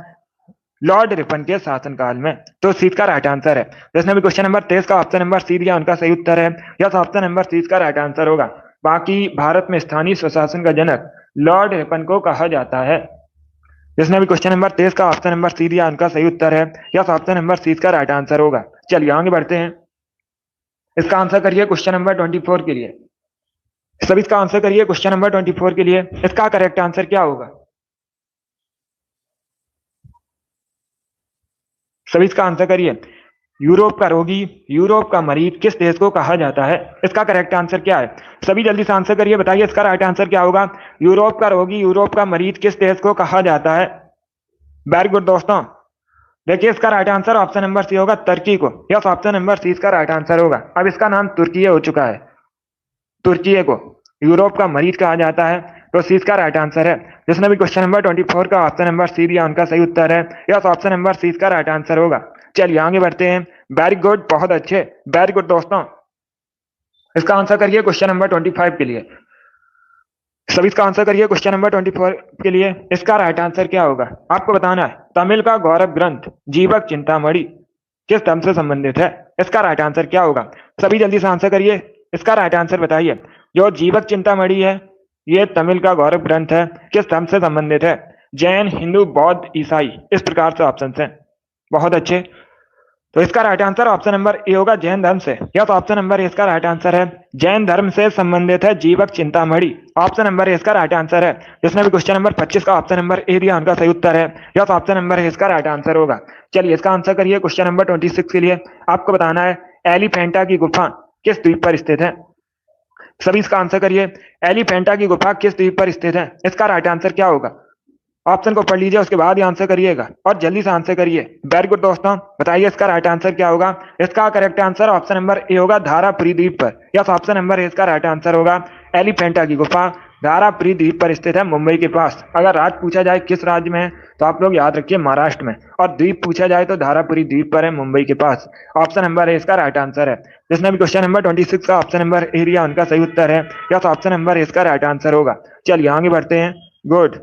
लॉर्ड रिपन के शासनकाल में। तो सी का राइट आंसर है। जिसने भी क्वेश्चन नंबर 23 का ऑप्शन नंबर सी दिया उनका सही उत्तर है। यस, ऑप्शन नंबर सी का राइट आंसर होगा। बाकी भारत में स्थानीय स्वशासन का जनक लॉर्ड रिपन को कहा जाता है। जिसने भी क्वेश्चन नंबर 23 का ऑप्शन नंबर सी दिया उनका सही उत्तर है। यस, ऑप्शन नंबर सी का राइट आंसर होगा। चलिए आगे बढ़ते हैं। इसका आंसर करिए क्वेश्चन नंबर 24 के लिए। सभी इसका आंसर करिए क्वेश्चन नंबर 24 के लिए। इसका करेक्ट आंसर क्या होगा? सभी इसका आंसर करिए। यूरोप का रोगी, यूरोप का मरीज किस देश को कहा जाता है? इसका करेक्ट आंसर क्या है? सभी जल्दी से आंसर करिए, बताइए इसका राइट आंसर क्या होगा। यूरोप का रोगी, यूरोप का मरीज किस देश को कहा जाता है? वेरी गुड दोस्तों। देखिए इसका right answer option number C होगा, तुर्की को। यस, ऑप्शन नंबर सी इसका राइट आंसर होगा। अब इसका नाम तुर्की हो चुका है। तुर्की को यूरोप का मरीज कहा जाता है, तो सी इसका राइट आंसर है। जिसने भी क्वेश्चन नंबर 24 का ऑप्शन नंबर सी दिया उनका सही उत्तर है। यस, ऑप्शन नंबर सी इसका राइट आंसर होगा। चलिए आगे बढ़ते हैं। वेरी गुड, बहुत अच्छे, वेरी गुड दोस्तों। इसका आंसर करिए क्वेश्चन नंबर 25 के लिए। सभी इसका आंसर करिए क्वेश्चन नंबर 24 के लिए। इसका राइट आंसर क्या होगा? आपको बताना है तमिल का गौरव ग्रंथ जीवक चिंतामणि किस धर्म से संबंधित है? इसका राइट आंसर क्या होगा? सभी जल्दी से आंसर करिए, इसका राइट आंसर बताइए। जो जीवक चिंतामणि है ये तमिल का गौरव ग्रंथ है, किस धर्म से संबंधित है? जैन, हिंदू, बौद्ध, ईसाई, इस प्रकार से ऑप्शन है। बहुत अच्छे, तो इसका right answer option number A होगा, जैन धर्म से। यह तो ऑप्शन नंबर ए इसका राइट आंसर है। जैन धर्म से संबंधित है जीवक चिंतामणि। ऑप्शन नंबर ए इसका राइट आंसर है। जिसने भी क्वेश्चन नंबर 25 का ऑप्शन नंबर ए दिया उनका सही उत्तर है। यह तो ऑप्शन नंबर ए इसका राइट आंसर होगा। चलिए इसका आंसर करिए क्वेश्चन नंबर 26 के लिए। आपको बताना है एलिफेंटा की गुफा किस द्वीप पर स्थित है? सभी इसका आंसर करिए। एलिफेंटा की गुफा किस द्वीप पर स्थित है? इसका राइट आंसर क्या होगा? ऑप्शन को पढ़ लीजिए, उसके बाद ही आंसर करिएगा और जल्दी से आंसर करिए। वेरी गुड दोस्तों, बताइए इसका राइट आंसर क्या होगा। इसका correct answer option number A होगा, धारापुरी द्वीप पर। यस, ऑप्शन नंबर ए इसका राइट आंसर होगा। एलिफेंटा की गुफा धारापुरी द्वीप पर स्थित है, मुंबई के पास। अगर राज्य पूछा जाए किस राज्य में है तो आप लोग याद रखिए महाराष्ट्र में, और द्वीप पूछा जाए तो धारापुरी द्वीप पर है, मुंबई के पास। ऑप्शन नंबर ए इसका राइट आंसर है। जिसने भी क्वेश्चन नंबर 26 का ऑप्शन नंबर ए दिया उनका सही उत्तर है। यस, ऑप्शन नंबर ए इसका राइट आंसर होगा। चलिए आगे बढ़ते हैं। गुड,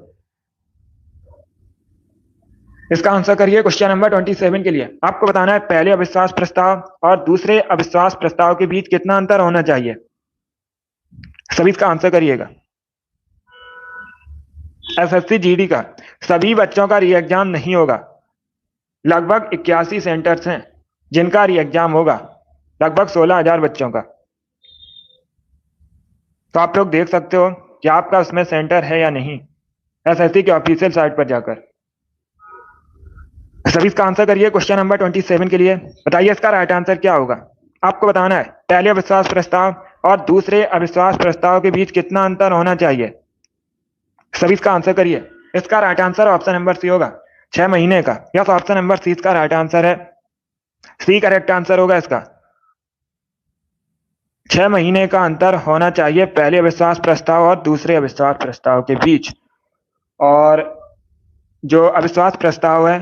इसका आंसर करिए क्वेश्चन नंबर 27 के लिए। आपको बताना है पहले अविश्वास प्रस्ताव और दूसरे अविश्वास प्रस्ताव के बीच कितना अंतर होना चाहिए? सभी इसका आंसर करिएगा। एसएससी जीडी का सभी बच्चों का री एग्जाम नहीं होगा। लगभग 81 सेंटर्स हैं जिनका री एग्जाम होगा, लगभग 16,000 बच्चों का। तो आप लोग देख सकते हो कि आपका उसमें सेंटर है या नहीं, एसएससी के ऑफिशियल साइट पर जाकर। सभी इसका आंसर करिए क्वेश्चन नंबर 27 के लिए। बताइए इसका राइट आंसर क्या होगा। आपको बताना है पहले अविश्वास प्रस्ताव और दूसरे अविश्वास प्रस्ताव के बीच कितना अंतर होना चाहिए। सभी इसका आंसर करिए। इसका right answer option number C होगा, 6 महीने का। यस, ऑप्शन नंबर सी इसका राइट आंसर है। सी करेक्ट आंसर होगा इसका। 6 महीने का अंतर होना चाहिए पहले अविश्वास प्रस्ताव और दूसरे अविश्वास प्रस्ताव के बीच। और जो अविश्वास प्रस्ताव है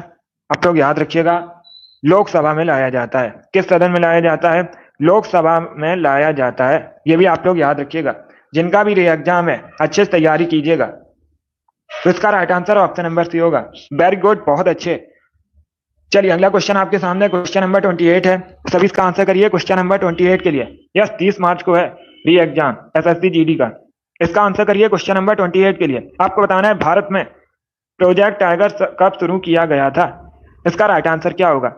आप लोग याद रखिएगा, लोकसभा में लाया जाता है। किस सदन में लाया जाता है? लोकसभा में लाया जाता है। ये भी आप लोग याद रखिएगा। जिनका भी री एग्जाम है अच्छे से तैयारी कीजिएगा। तो इसका right answer option number C होगा। वेरी गुड, बहुत अच्छे। चलिए अगला क्वेश्चन आपके सामने क्वेश्चन नंबर 28 है। सभी इसका आंसर करिए क्वेश्चन नंबर 28 के लिए। यस, 30 मार्च को है री एग्जाम एसएससी जीडी का। इसका आंसर करिए क्वेश्चन नंबर 28 के लिए। आपको बताना है भारत में प्रोजेक्ट टाइगर कब शुरू किया गया था। इसका राइट आंसर क्या होगा?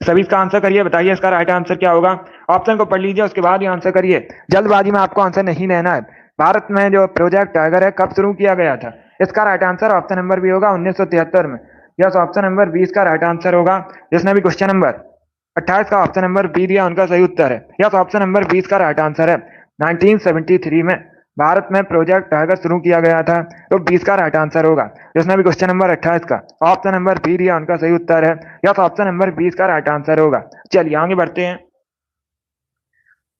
सभी इसका आंसर करिए, बताइए इसका राइट आंसर क्या होगा। ऑप्शन को पढ़ लीजिए, उसके बाद ही आंसर करिए। जल्दबाजी में आपको आंसर नहीं देना है। भारत में जो प्रोजेक्ट टाइगर है कब शुरू किया गया था, इसका right answer option number B होगा 1973 में। यस, ऑप्शन नंबर 20 का राइट आंसर होगा। जिसने भी क्वेश्चन नंबर 28 का ऑप्शन नंबर बी दिया उनका सही उत्तर है। यस, ऑप्शन नंबर 20 का राइट आंसर है। 1973 में भारत में प्रोजेक्ट टाइगर शुरू किया गया था, तो 20 का राइट आंसर होगा। जिसने भी क्वेश्चन नंबर 28 का ऑप्शन नंबर बी दिया उनका सही उत्तर है। यस, ऑप्शन नंबर 20 का राइट आंसर होगा। चलिए आगे बढ़ते हैं।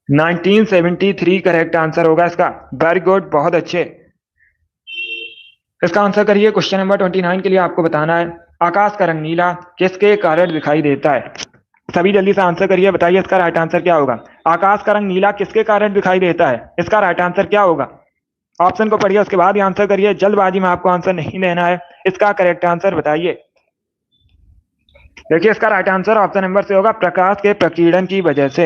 1973 करेक्ट आंसर होगा इसका। वेरी गुड, बहुत अच्छे। इसका आंसर करिए क्वेश्चन नंबर 29 के लिए। आपको बताना है आकाश का रंग नीला किसके कारण दिखाई देता है। सभी जल्दी से आंसर करिए, बताइए इसका राइट आंसर क्या होगा। आकाश का रंग नीला किसके कारण दिखाई देता है, इसका राइट आंसर क्या होगा। ऑप्शन को पढ़िए, उसके बाद ही आंसर करिए। जल्दबाजी में आपको आंसर नहीं देना है। इसका करेक्ट आंसर बताइए। देखिए इसका राइट आंसर ऑप्शन नंबर से होगा प्रकाश के प्रकीर्णन की वजह से।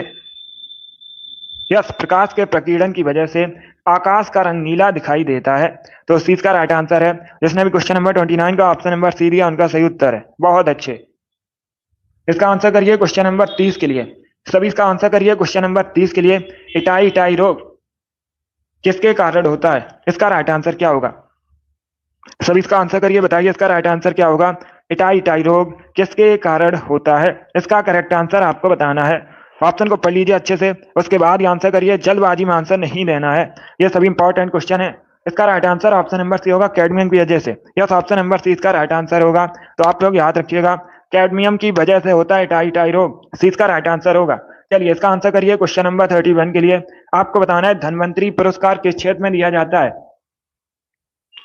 यस, प्रकाश के प्रकीर्णन की वजह से आकाश का रंग नीला दिखाई देता है, तो इस चीज का राइट आंसर है। जिसने भी क्वेश्चन नंबर 29 का ऑप्शन नंबर सी दिया उनका सही उत्तर है। बहुत अच्छे। इसका आंसर करिए क्वेश्चन नंबर 30 के लिए। सभी इसका आंसर करिए क्वेश्चन नंबर 30 के लिए। इटाई इटाई रोग किसके कारण होता है, इसका राइट आंसर क्या होगा। सभी इसका आंसर करिए, बताइए इसका राइट आंसर क्या होगा। इटाई इटाई रोग किसके कारण होता है, इसका करेक्ट आंसर आपको बताना है। ऑप्शन को पढ़ लीजिए अच्छे से, उसके बाद ही आंसर करिए। जल्दबाजी में आंसर नहीं देना है। ये सभी इंपॉर्टेंट क्वेश्चन है। इसका right answer option number C होगा कैडमियम की वजह से। यस, ऑप्शन नंबर सी इसका राइट आंसर होगा। तो आप लोग याद रखिएगा, कैडमियम की वजह से होता है इटाई इटाई रोग। सी इसका राइट आंसर होगा। चलिए इसका आंसर करिए क्वेश्चन नंबर 31 के लिए। आपको बताना है धन्वंतरी पुरस्कार किस क्षेत्र में दिया जाता है,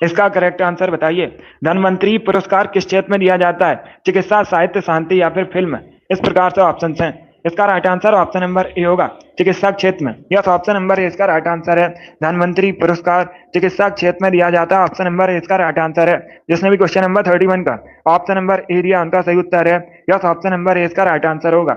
इसका करेक्ट आंसर बताइए। धन्वंतरी पुरस्कार किस क्षेत्र में दिया जाता है, चिकित्सा, साहित्य, शांति या फिर फिल्म। इस प्रकार से ऑप्शन हैं। इसका right answer option number A होगा, चिकित्सा क्षेत्र में। यस, ऑप्शन नंबर ए इसका राइट आंसर है। धन्वंतरी पुरस्कार चिकित्सा क्षेत्र में दिया जाता है, ऑप्शन नंबर ए इसका राइट आंसर है। जिसने भी क्वेश्चन नंबर 31 का ऑप्शन नंबर ए दिया उनका सही उत्तर है। यस, ऑप्शन नंबर ए इसका राइट आंसर होगा।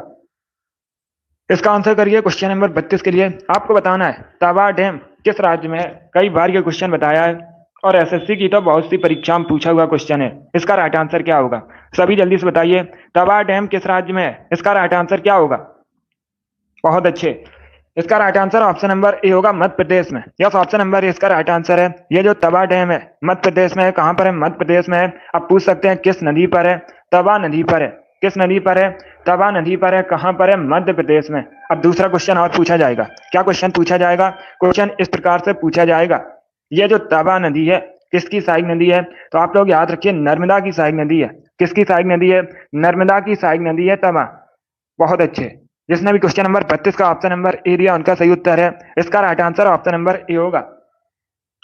इसका आंसर करिए क्वेश्चन नंबर 32 के लिए। आपको बताना है तवा डैम किस राज्य में है। कई बार ये क्वेश्चन बताया है और एसएससी की तो बहुत सी परीक्षा में पूछा हुआ क्वेश्चन है। इसका राइट आंसर क्या होगा, सभी जल्दी से बताइए। तवा डैम किस राज्य में है, इसका राइट आंसर क्या होगा। बहुत अच्छे। इसका right answer option number A होगा, मध्य प्रदेश में। यस, ऑप्शन नंबर ए इसका राइट आंसर है। ये जो तवा डैम है मध्य प्रदेश में है। कहां पर है, मध्य प्रदेश में है। आप पूछ सकते हैं किस नदी पर है, तवा नदी पर है। किस नदी पर है, तवा नदी पर है। कहां पर है, मध्य प्रदेश में। अब दूसरा क्वेश्चन और पूछा जाएगा। क्या क्वेश्चन पूछा जाएगा, क्वेश्चन इस प्रकार से पूछा जाएगा, ये जो तवा नदी है किसकी सहायक नदी है। तो आप लोग याद रखिए नर्मदा की सहायक नदी है। किसकी सहायक नदी है, नर्मदा की सहायक नदी है तवा। बहुत अच्छे। जिसने भी क्वेश्चन नंबर 32 का ऑप्शन नंबर ए दिया उनका सही उत्तर है। इसका right answer option number A होगा।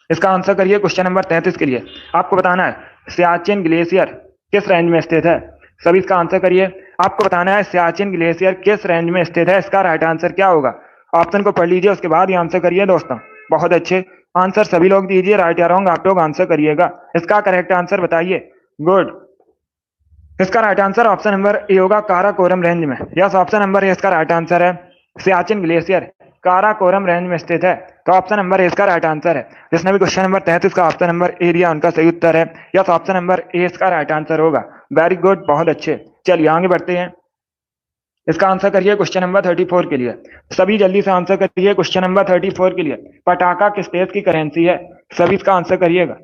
इसका आंसर करिए क्वेश्चन नंबर 33 के लिए। आपको बताना है सियाचिन ग्लेशियर किस रेंज में स्थित है। सभी इसका आंसर करिए। आपको बताना है सियाचिन ग्लेशियर किस रेंज में स्थित है, इसका राइट आंसर क्या होगा। ऑप्शन को पढ़ लीजिए, उसके बाद ही आंसर करिए दोस्तों। बहुत अच्छे। आंसर सभी लोग दीजिए, राइट या रॉन्ग आप लोग आंसर करिएगा। इसका करेक्ट आंसर बताइए। गुड। इसका right answer option number A होगा, काराकोरम रेंज में। यस, ऑप्शन नंबर ए इसका राइट आंसर है। सियाचिन ग्लेशियर काराकोरम रेंज में स्थित है, तो ऑप्शन नंबर ए इसका राइट आंसर है। जिसने भी क्वेश्चन नंबर 33 का ऑप्शन नंबर ए दिया उनका सही उत्तर है। यस, ऑप्शन नंबर ए इसका राइट आंसर होगा। वेरी गुड, बहुत अच्छे। चलिए आगे बढ़ते हैं। इसका आंसर करिए क्वेश्चन नंबर 34 के लिए। सभी जल्दी से आंसर करिए क्वेश्चन नंबर 34 के लिए। पटाखा किस देश की करेंसी है, सभी इसका आंसर करिएगा।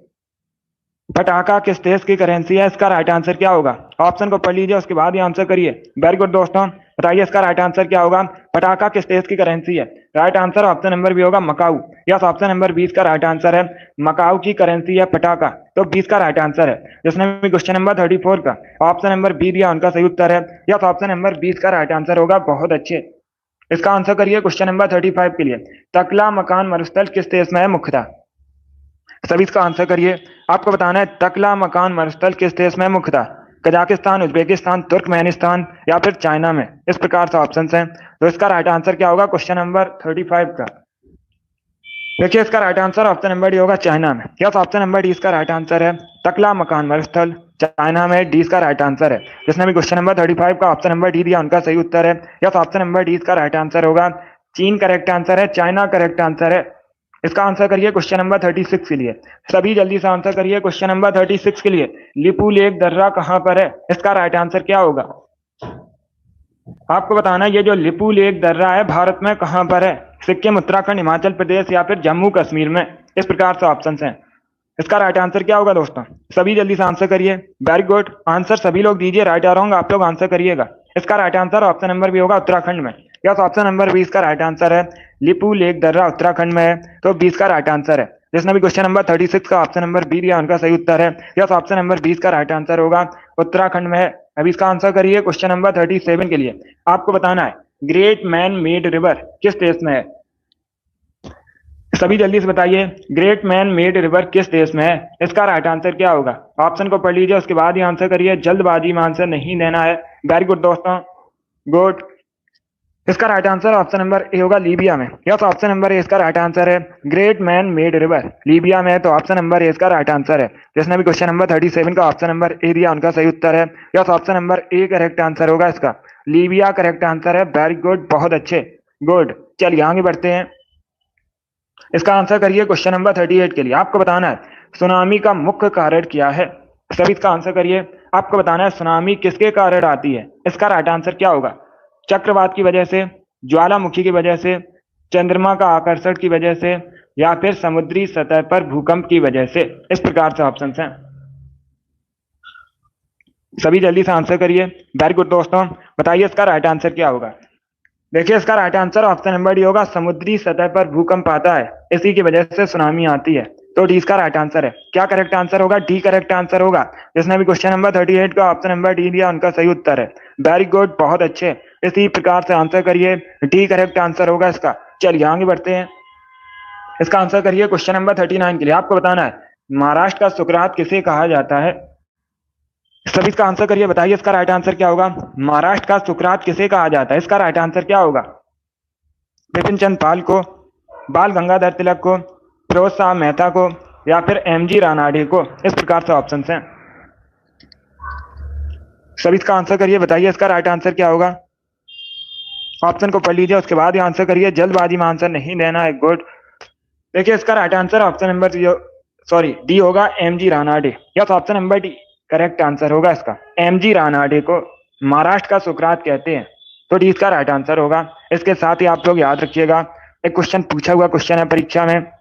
पटाखा किस देश की करेंसी है, इसका राइट आंसर क्या होगा। ऑप्शन को पढ़ लीजिए, उसके बाद ही आंसर करिए। वेरी गुड दोस्तों, बताइए इसका राइट आंसर क्या होगा। पटाखा किस देश की करेंसी है, right answer option number B होगा, मकाऊ। यस, ऑप्शन नंबर 20 का राइट आंसर है। मकाऊ की करेंसी है पटाखा, तो 20 का राइट आंसर है। जिसने भी क्वेश्चन नंबर 34 का ऑप्शन नंबर बी दिया उनका सही उत्तर है। यस, ऑप्शन नंबर 20 का राइट आंसर होगा। बहुत अच्छे। इसका आंसर करिए क्वेश्चन नंबर 35 के लिए। तकला मकान मरुस्थल किस देश में है मुख्यतः, सभी इसका आंसर करिए। आपको बताना है तकला मकान मरुस्थल किस देश में मुख्यतः, कजाकिस्तान, उज्बेकिस्तान, तुर्कमेनिस्तान या फिर चाइना में। इस प्रकार से ऑप्शन हैं, तो इसका राइट आंसर क्या होगा क्वेश्चन नंबर 35 का। देखिए इसका right answer option number D होगा, चाइना में। यस, ऑप्शन नंबर डी इसका राइट आंसर है। तकला मकान मरुस्थल चाइना में, डी इसका राइट आंसर है। जिसने भी क्वेश्चन नंबर 35 का ऑप्शन नंबर डी दिया उनका सही उत्तर है। यस, ऑप्शन नंबर डी इसका राइट आंसर होगा। चीन करेक्ट आंसर है, चाइना करेक्ट आंसर है। इसका आंसर करिए क्वेश्चन नंबर 36 के लिए। सभी जल्दी से आंसर करिए क्वेश्चन नंबर 36 के लिए। लिपू लेक दर्रा कहां पर है? इसका राइट आंसर क्या होगा? आपको बताना है ये जो लिपू लेक दर्रा है भारत में कहां पर है? सिक्किम, उत्तराखंड, हिमाचल प्रदेश या फिर जम्मू कश्मीर में। इस प्रकार से ऑप्शन हैं। इसका राइट आंसर क्या होगा दोस्तों? सभी जल्दी से आंसर करिए। वेरी गुड, आंसर सभी लोग दीजिए। राइट आ रहा आप लोग आंसर करिएगा। इसका right answer option number B होगा, उत्तराखंड में। यस, ऑप्शन नंबर 20 का राइट आंसर है। लिपू लेक दर्रा उत्तराखंड में है, तो 20 का राइट आंसर है। जिसने भी क्वेश्चन नंबर 36 का ऑप्शन नंबर बी दिया उनका सही उत्तर है। यस, ऑप्शन नंबर 20 का राइट आंसर होगा, उत्तराखंड में है। अभी इसका आंसर करिए क्वेश्चन नंबर 37 के लिए। आपको बताना है ग्रेट मैन मेड रिवर किस देश में है? सभी जल्दी से बताइए, ग्रेट मैन मेड रिवर किस देश में है? इसका राइट आंसर क्या होगा? ऑप्शन को पढ़ लीजिए, उसके बाद ही आंसर करिए। जल्दबाजी में आंसर नहीं देना है। वेरी गुड दोस्तों, गुड। इसका right answer option number A होगा, लीबिया में। यस, ऑप्शन नंबर ए इसका राइट आंसर है। Great man made river Libya में है, तो ऑप्शन नंबर ए इसका राइट आंसर है। जिसने भी क्वेश्चन नंबर 37 का ऑप्शन नंबर ए दिया उनका सही उत्तर है। Yes, option number A correct answer होगा इसका। लीबिया करेक्ट आंसर है। वेरी गुड, बहुत अच्छे, गुड। चलिए आगे बढ़ते हैं। इसका आंसर करिए क्वेश्चन नंबर 38 के लिए। आपको बताना है सुनामी का मुख्य कारण क्या है? सभी इसका आंसर करिए। आपको बताना है सुनामी किसके कारण आती है? इसका राइट आंसर क्या होगा? चक्रवात की वजह से, ज्वालामुखी की वजह से, चंद्रमा का आकर्षण की वजह से, या फिर समुद्री सतह पर भूकंप की वजह से। इस प्रकार से ऑप्शन हैं। सभी जल्दी से आंसर करिए। वेरी गुड दोस्तों, बताइए इसका राइट आंसर क्या होगा? देखिए इसका right answer option number D होगा, समुद्री सतह पर भूकंप आता है, इसी की वजह से सुनामी आती है, तो डी इसका राइट आंसर है। क्या करेक्ट आंसर होगा? डी करेक्ट आंसर होगा। जिसने भी क्वेश्चन नंबर 38 का ऑप्शन नंबर डी दिया उनका सही उत्तर है। वेरी गुड, बहुत अच्छे। इसी प्रकार से आंसर करिए, डी करेक्ट आंसर होगा इसका। चलिए आगे बढ़ते हैं। इसका आंसर करिए क्वेश्चन नंबर 39 के लिए। आपको बताना है महाराष्ट्र का सुकरात किसे कहा जाता है? सभी इसका आंसर करिए, बताइए इसका राइट आंसर क्या होगा? महाराष्ट्र का सुकरात किसे कहा जाता है? इसका राइट आंसर क्या होगा? बिपिन चंद्र पाल को, बाल गंगाधर तिलक को, फिरोज शाह मेहता को, या फिर एमजी रानाडे को। इस प्रकार से ऑप्शन हैं। सभी इसका आंसर करिए, बताइए इसका राइट आंसर क्या होगा? ऑप्शन को पढ़ लीजिए, उसके बाद ही आंसर करिए। जल्दबाजी में आंसर नहीं देना है। गुड। देखिए इसका right answer option number D होगा, MG Ranade. Yes, option number D correct answer होगा इसका। एमजी रानाडे को महाराष्ट्र का सुकरात कहते हैं, तो डी इसका राइट आंसर होगा। इसके साथ ही आप लोग याद रखिएगा, एक क्वेश्चन पूछा हुआ क्वेश्चन है परीक्षा में,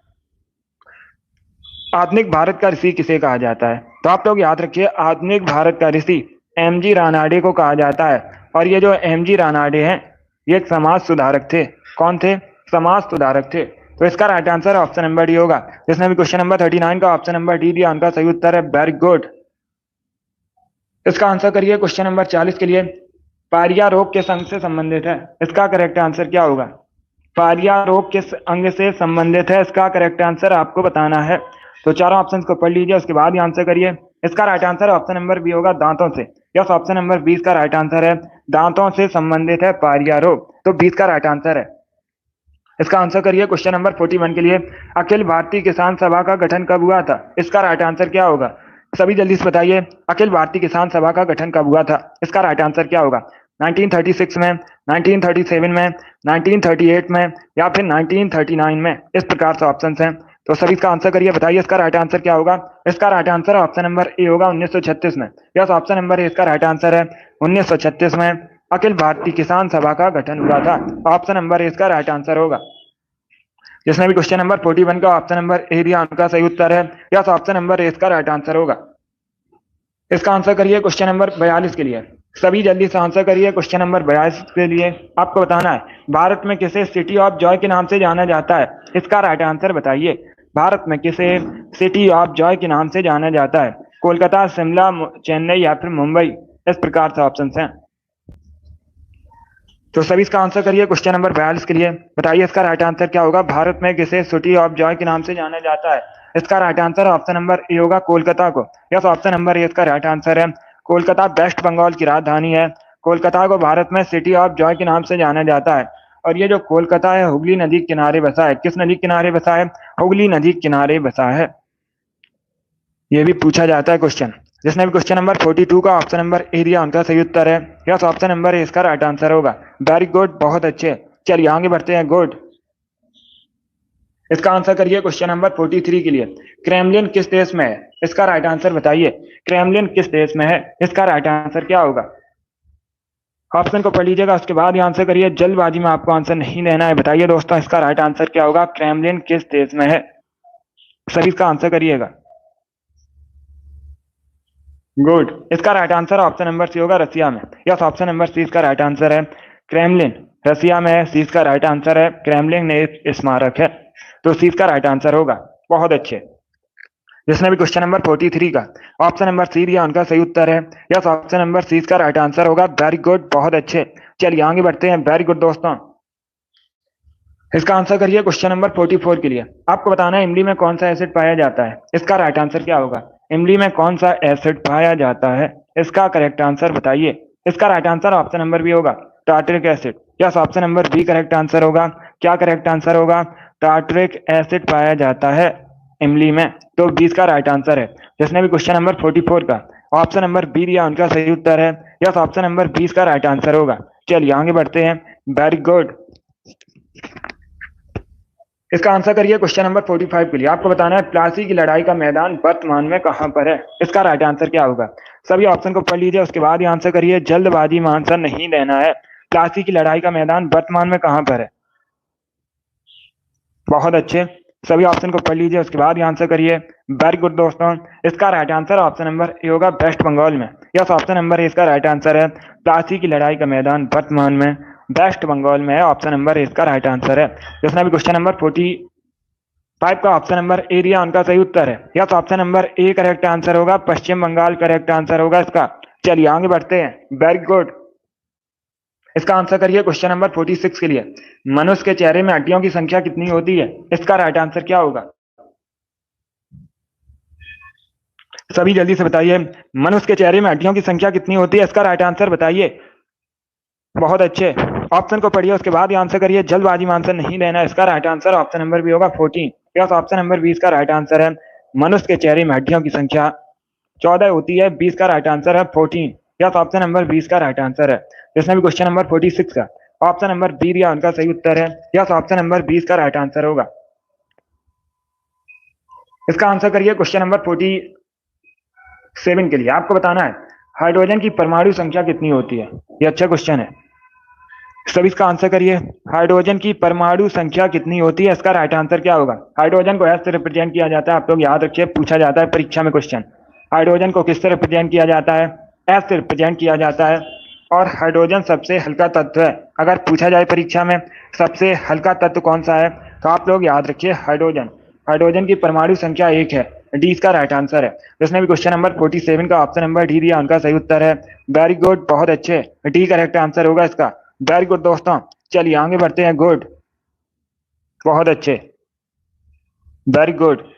आधुनिक भारत का ऋषि किसे कहा जाता है? तो आप लोग याद रखिए, आधुनिक भारत का ऋषि एमजी रानाडे को कहा जाता है। और ये जो एमजी रानाडे हैं, ये एक समाज सुधारक थे। कौन थे? समाज सुधारक थे। तो इसका right answer option number D होगा। जिसने भी क्वेश्चन नंबर 39 का ऑप्शन नंबर डी दिया उनका सही उत्तर है। Very good. इसका आंसर करिए क्वेश्चन नंबर 40 के लिए। पारिया रोग किस अंग से संबंधित है? इसका करेक्ट आंसर क्या होगा? पारिया रोग किस अंग से संबंधित है? इसका करेक्ट आंसर आपको बताना है। तो चारों ऑप्शंस को पढ़ लीजिए, उसके बाद ही आंसर करिए। इसका right answer option number B होगा, दांतों से। यस, ऑप्शन नंबर 20 का राइट आंसर है। दांतों से संबंधित है पारिया रोग, तो 20 का राइट आंसर है। इसका आंसर करिए क्वेश्चन नंबर 41 के लिए। अखिल भारतीय किसान सभा का गठन कब हुआ था? इसका राइट आंसर क्या होगा? सभी जल्दी से बताइए, अखिल भारतीय किसान सभा का गठन कब हुआ था? इसका राइट आंसर क्या होगा? 1936 में, 1937 में, 1938 में, या फिर 1939 में। इस प्रकार से ऑप्शन हैं। तो सभी इसका आंसर करिए, बताइए इसका राइट आंसर क्या होगा? इसका right answer option number A होगा, 1936 में। यस, ऑप्शन नंबर ए इसका राइट आंसर है। 1936 में अखिल भारतीय किसान सभा का गठन हुआ था। ऑप्शन नंबर ए इसका राइट आंसर होगा। जिसने भी क्वेश्चन नंबर 41 का ऑप्शन नंबर ए दिया उनका सही उत्तर है। यस, ऑप्शन नंबर ए इसका राइट आंसर होगा। इसका आंसर करिए क्वेश्चन नंबर 42 के लिए। सभी जल्दी से आंसर करिए क्वेश्चन नंबर 42 के लिए। आपको बताना है भारत में किसे सिटी ऑफ जॉय के नाम से जाना जाता है? इसका राइट आंसर बताइए। भारत में किसे सिटी ऑफ जॉय के नाम से जाना जाता है? कोलकाता, शिमला, चेन्नई या फिर मुंबई। इस प्रकार से ऑप्शन हैं। तो सभी इसका आंसर करिए क्वेश्चन नंबर 42 के लिए। बताइए इसका राइट आंसर क्या होगा? भारत में किसे सिटी ऑफ जॉय के नाम से जाना जाता है? इसका right answer option number A होगा, कोलकाता को। यस, ऑप्शन नंबर ए इसका राइट आंसर है। कोलकाता वेस्ट बंगाल की राजधानी है। कोलकाता को भारत में सिटी ऑफ जॉय के नाम से जाना जाता है। और ये जो कोलकाता है, हुगली नदी के किनारे बसा है। किस नदी के किनारे बसा है? हुगली नदी के किनारे बसा है। ये भी पूछा जाता है क्वेश्चन। जिसने भी क्वेश्चन नंबर 42 का ऑप्शन नंबर ए दिया उनका सही उत्तर है। यस, ऑप्शन नंबर ए इसका राइट आंसर होगा। वेरी गुड, बहुत अच्छे। चलिए आगे बढ़ते हैं। गुड। इसका आंसर करिए क्वेश्चन नंबर 43 के लिए। क्रेमलिन किस देश में है? इसका राइट आंसर बताइए। क्रेमलिन किस देश में है? इसका राइट आंसर क्या होगा? ऑप्शन को पढ़ लीजिएगा, उसके बाद ही आंसर करिए। जल्दबाजी में आपको आंसर नहीं देना है। बताइए दोस्तों, इसका राइट आंसर क्या होगा? क्रेमलिन किस देश में है? सभी इसका आंसर करिएगा। गुड। इसका right answer option number C होगा, रसिया में। यस, ऑप्शन नंबर सी इसका राइट आंसर है। क्रेमलिन रसिया में है, सी इसका राइट आंसर है। क्रेमलिन में एक स्मारक है, तो सी इसका राइट आंसर होगा। बहुत अच्छे। जिसने भी क्वेश्चन नंबर 43 का ऑप्शन नंबर सी दिया उनका सही उत्तर है। यस, ऑप्शन नंबर सी इसका राइट आंसर होगा। वेरी गुड, बहुत अच्छे। चलिए आगे बढ़ते हैं। वेरी गुड दोस्तों। इसका आंसर करिए क्वेश्चन नंबर 44 के लिए। आपको बताना है इमली में कौन सा एसिड पाया जाता है। इसका राइट आंसर क्या होगा? इमली में कौन सा एसिड पाया जाता है? इसका करेक्ट आंसर बताइए। इसका right answer option number B होगा, tartaric acid. Yes, option number B correct answer होगा। क्या करेक्ट आंसर होगा? टार्टरिक एसिड पाया जाता है इमली में, तो 20 का राइट आंसर है। जिसने भी क्वेश्चन नंबर 44 का ऑप्शन नंबर बी दिया उनका सही उत्तर है। यस, ऑप्शन नंबर 20 का राइट आंसर होगा। चलिए आगे बढ़ते हैं। Very good. इसका आंसर करिए क्वेश्चन नंबर 45 के लिए। आपको बताना है प्लासी की लड़ाई का मैदान वर्तमान में कहां पर है। इसका राइट आंसर क्या होगा? सभी ऑप्शन को पढ़ लीजिए, उसके बाद ही आंसर करिए। जल्दबाजी में आंसर नहीं देना है। प्लासी की लड़ाई का मैदान वर्तमान में कहां पर है? बहुत अच्छे। सभी ऑप्शन को पढ़ लीजिए, उसके बाद ही आंसर करिए। वेरी गुड दोस्तों। इसका right answer option number A होगा, वेस्ट बंगाल में। यस, ऑप्शन नंबर ए इसका राइट आंसर है। प्लासी की लड़ाई का मैदान वर्तमान में वेस्ट बंगाल में है। ऑप्शन नंबर ए इसका राइट आंसर है। जिसने भी क्वेश्चन नंबर 45 का ऑप्शन नंबर ए दिया उनका सही उत्तर है। Yes, option number A correct answer होगा। पश्चिम बंगाल करेक्ट आंसर होगा इसका। चलिए आगे बढ़ते हैं। Very good. इसका आंसर करिए क्वेश्चन नंबर 46 के लिए। मनुष्य के चेहरे में हड्डियों की संख्या कितनी होती है? इसका राइट आंसर क्या होगा? सभी जल्दी से बताइए। मनुष्य के चेहरे में हड्डियों की संख्या कितनी होती है? इसका राइट आंसर बताइए। बहुत अच्छे। ऑप्शन को पढ़िए, उसके बाद ही आंसर करिए। जल्दबाजी में आंसर नहीं देना। इसका right answer option number B होगा, 14। यस, ऑप्शन नंबर 20 का राइट आंसर है। मनुष्य के चेहरे में हड्डियों की संख्या 14 होती है। 20 का राइट आंसर है 14। यस, ऑप्शन नंबर 20 का राइट आंसर है। जिसने भी क्वेश्चन नंबर 46 का ऑप्शन नंबर बी दिया उनका सही उत्तर है। यस, ऑप्शन नंबर 20 का राइट आंसर होगा। इसका आंसर करिए क्वेश्चन नंबर 47 के लिए। आपको बताना है हाइड्रोजन की परमाणु संख्या कितनी होती है। ये अच्छा क्वेश्चन है, सभी इसका आंसर करिए। हाइड्रोजन की परमाणु संख्या कितनी होती है? इसका राइट आंसर क्या होगा? हाइड्रोजन को एस से रिप्रेजेंट किया जाता है। आप लोग याद रखिए, पूछा जाता है परीक्षा में क्वेश्चन। हाइड्रोजन को किससे रिप्रेजेंट किया जाता है? एस से रिप्रेजेंट किया जाता है। और हाइड्रोजन सबसे हल्का तत्व है। अगर पूछा जाए परीक्षा में सबसे हल्का तत्व कौन सा है, तो आप लोग याद रखिए हाइड्रोजन। हाइड्रोजन की परमाणु संख्या 1 है। डी इसका राइट आंसर है। जिसने भी क्वेश्चन नंबर 47 का ऑप्शन नंबर डी दिया उनका सही उत्तर है। वेरी गुड, बहुत अच्छे। डी करेक्ट आंसर होगा इसका। वेरी गुड दोस्तों। चलिए आगे बढ़ते हैं। गुड, बहुत अच्छे। Very good.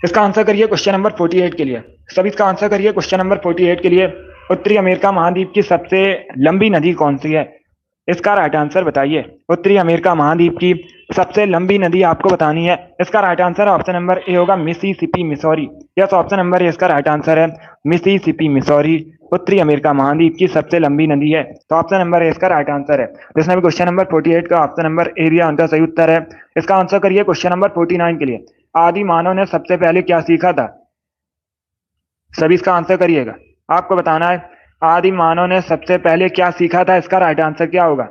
इसका आंसर करिए क्वेश्चन नंबर 48 के लिए। सभी इसका आंसर करिए क्वेश्चन नंबर 48 के लिए। उत्तरी अमेरिका महाद्वीप की सबसे लंबी नदी कौन सी है? इसका राइट आंसर बताइए। उत्तरी अमेरिका महाद्वीप की सबसे लंबी नदी आपको बतानी है। इसका right answer option number A होगा, Mississippi Missouri. Yes, option number A इसका राइट आंसर है। मिसिसिपी मिसौरी उत्तरी अमेरिका महाद्वीप की सबसे लंबी नदी है, तो ऑप्शन नंबर ए इसका राइट आंसर है। जिसने भी क्वेश्चन नंबर 48 का ऑप्शन नंबर ए दिया उनका सही उत्तर है। इसका आंसर करिए क्वेश्चन नंबर 49 के लिए। आदि मानव ने सबसे पहले क्या सीखा था? सभी इसका आंसर करिएगा। आपको बताना है आदि मानव ने सबसे पहले क्या सीखा था। इसका राइट आंसर क्या होगा?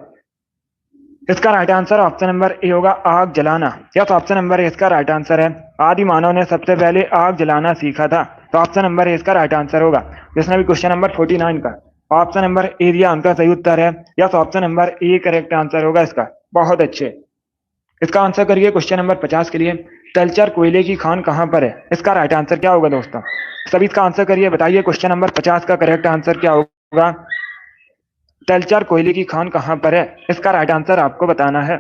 इसका right answer option number A होगा, आग जलाना। यस, ऑप्शन नंबर ए इसका राइट आंसर है। आदि मानव ने सबसे पहले आग जलाना सीखा था, तो ऑप्शन नंबर ए इसका राइट आंसर होगा। जिसने भी क्वेश्चन नंबर 49 का ऑप्शन नंबर ए दिया उनका सही उत्तर है। Yes, option number A correct answer होगा इसका। बहुत अच्छे। इसका आंसर करिए क्वेश्चन नंबर 50 के लिए। तलचर कोयले की खान कहां पर है? इसका राइट आंसर क्या होगा दोस्तों? सभी इसका आंसर करिए, बताइए क्वेश्चन नंबर 50 का करेक्ट आंसर क्या होगा। तलचर कोयले की खान कहां पर है? इसका राइट आंसर आपको बताना है।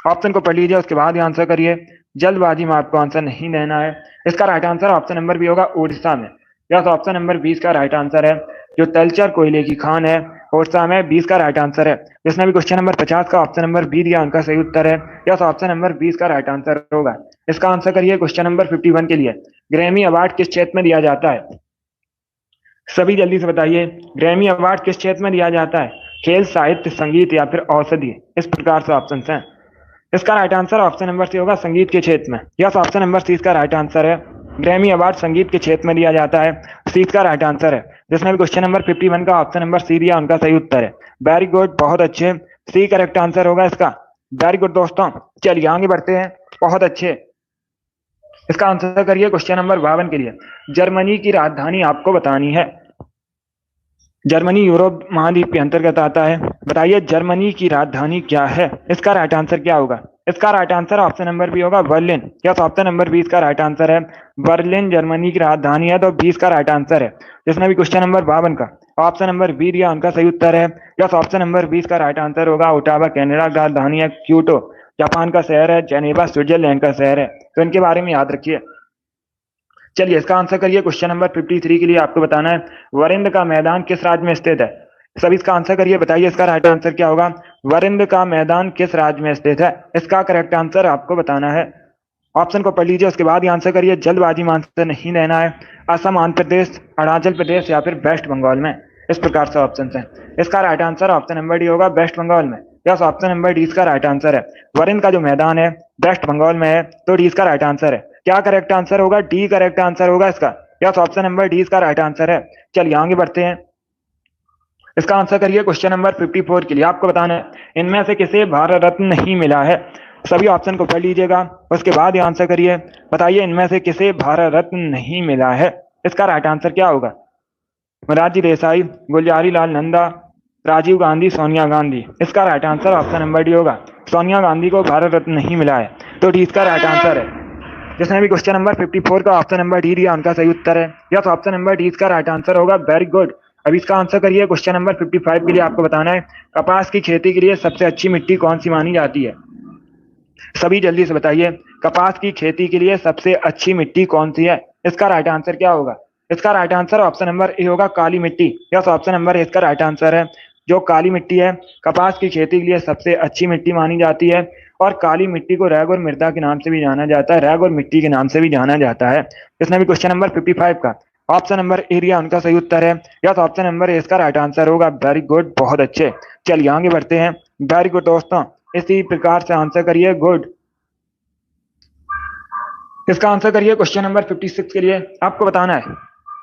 ऑप्शन को पढ़ लीजिए, उसके बाद ही आंसर करिए। जल्दबाजी में आपको आंसर नहीं देना है। इसका right answer option number B होगा, उड़ीसा में। यस, ऑप्शन नंबर 20 का राइट आंसर है। जो तलचर कोयले की खान है खोरसा में 20 का राइट आंसर है। जिसने भी क्वेश्चन नंबर 50 का ऑप्शन नंबर बी दिया उनका सही उत्तर है। यस, ऑप्शन नंबर 20 का राइट आंसर होगा। इसका आंसर करिए क्वेश्चन नंबर 51 के लिए। ग्रैमी अवार्ड किस क्षेत्र में दिया जाता है? सभी जल्दी से बताइए, ग्रैमी अवार्ड किस क्षेत्र में दिया जाता है? खेल, साहित्य, संगीत या फिर औषधि? इस प्रकार से ऑप्शन हैं। इसका right answer option number C होगा, संगीत के क्षेत्र में। यस, ऑप्शन नंबर सी इसका राइट आंसर है। ग्रैमी अवार्ड संगीत के क्षेत्र में दिया जाता है। सी इसका राइट आंसर है। जिसने भी क्वेश्चन नंबर 51 का ऑप्शन नंबर सी दिया उनका सही उत्तर है। वेरी गुड, बहुत अच्छे। सी करेक्ट आंसर होगा इसका। वेरी गुड दोस्तों, चलिए आगे बढ़ते हैं। बहुत अच्छे। इसका आंसर करिए क्वेश्चन नंबर 52 के लिए। जर्मनी की राजधानी आपको बतानी है। जर्मनी यूरोप महाद्वीप के अंतर्गत आता है। बताइए जर्मनी की राजधानी क्या है? इसका राइट आंसर क्या होगा? इसका right answer option number B होगा, बर्लिन। यस, ऑप्शन नंबर 20 का राइट आंसर है। बर्लिन जर्मनी की राजधानी है, तो 20 का राइट आंसर है। जिसने भी क्वेश्चन नंबर 52 का ऑप्शन नंबर बी दिया उनका सही उत्तर है। यस, ऑप्शन नंबर 20 का राइट आंसर होगा। ओटावा कनाडा की राजधानी है। क्योटो जापान का शहर है। जेनेवा स्विट्जरलैंड का शहर है। तो इनके बारे में याद रखिए। चलिए इसका आंसर करिए क्वेश्चन नंबर 53 के लिए। आपको बताना है वरिंद का मैदान किस राज्य में स्थित है? सभी इसका आंसर करिए, बताइए इसका राइट आंसर क्या होगा? वरिंद का मैदान किस राज्य में स्थित है? इसका करेक्ट आंसर आपको बताना है। ऑप्शन को पढ़ लीजिए, उसके बाद ही आंसर करिए। जल्दबाजी में आंसर नहीं देना है। असम, आंध्र प्रदेश, अरुणाचल प्रदेश या फिर वेस्ट बंगाल में? इस प्रकार से ऑप्शन है। इसका right answer option number D होगा, वेस्ट बंगाल में। यस, ऑप्शन नंबर डी इसका राइट आंसर है। वरिंद का जो मैदान है वेस्ट बंगाल में है, तो डी इसका राइट आंसर है। क्या करेक्ट आंसर होगा? डी करेक्ट आंसर होगा इसका। यस, ऑप्शन नंबर डी इसका राइट आंसर है। चलिए आगे बढ़ते हैं। इसका आंसर करिए क्वेश्चन नंबर 54 के लिए। आपको बताना है इनमें से किसे भारत रत्न नहीं मिला है? सभी ऑप्शन को पढ़ लीजिएगा, उसके बाद ही आंसर करिए। बताइए इनमें से किसे भारत रत्न नहीं मिला है? इसका राइट आंसर क्या होगा? मोरारजी देसाई, गुलजारी लाल नंदा, राजीव गांधी, सोनिया गांधी? इसका right answer option number D होगा। सोनिया गांधी को भारत रत्न नहीं मिला है, तो डी इसका राइट आंसर है। जिसने भी क्वेश्चन नंबर 54 का ऑप्शन नंबर डी दिया उनका सही उत्तर है। यस, ऑप्शन नंबर डी इसका राइट आंसर होगा। Very good. अब इसका आंसर करिए क्वेश्चन नंबर 55 के लिए। आपको बताना है कपास की खेती के लिए सबसे अच्छी मिट्टी कौन सी मानी जाती है? सभी जल्दी से बताइए, कपास की खेती के लिए सबसे अच्छी मिट्टी कौन सी है? इसका राइट आंसर क्या होगा? इसका right answer option number A होगा, काली मिट्टी। यस, ऑप्शन नंबर ए इसका राइट आंसर है। जो काली मिट्टी है कपास की खेती के लिए सबसे अच्छी मिट्टी मानी जाती है। और काली मिट्टी को रैग और मृदा के नाम से भी जाना जाता है, रैग और मिट्टी के नाम से भी जाना जाता है। इसमें भी क्वेश्चन नंबर 55 का ऑप्शन नंबर ए दिया उनका सही उत्तर है। यस, ऑप्शन नंबर ए इसका राइट आंसर होगा। वेरी गुड, बहुत अच्छे। चलिए आगे बढ़ते हैं। वेरी गुड दोस्तों, इसी प्रकार से आंसर करिए। गुड। इसका आंसर करिए क्वेश्चन नंबर 56 के लिए। आपको बताना है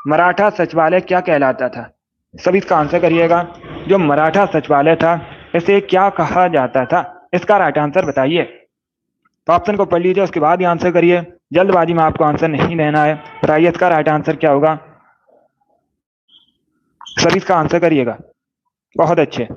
मराठा सचिवालय क्या कहलाता था? सभी इसका आंसर करिएगा। जो मराठा सचिवालय था इसे क्या कहा जाता था? इसका राइट आंसर बताइए। तो ऑप्शन को पढ़ लीजिए, उसके बाद ही आंसर करिए। जल्दबाजी में आपको आंसर नहीं देना है। बताइए इसका राइट आंसर क्या होगा? सभी इसका आंसर करिएगा। बहुत अच्छे।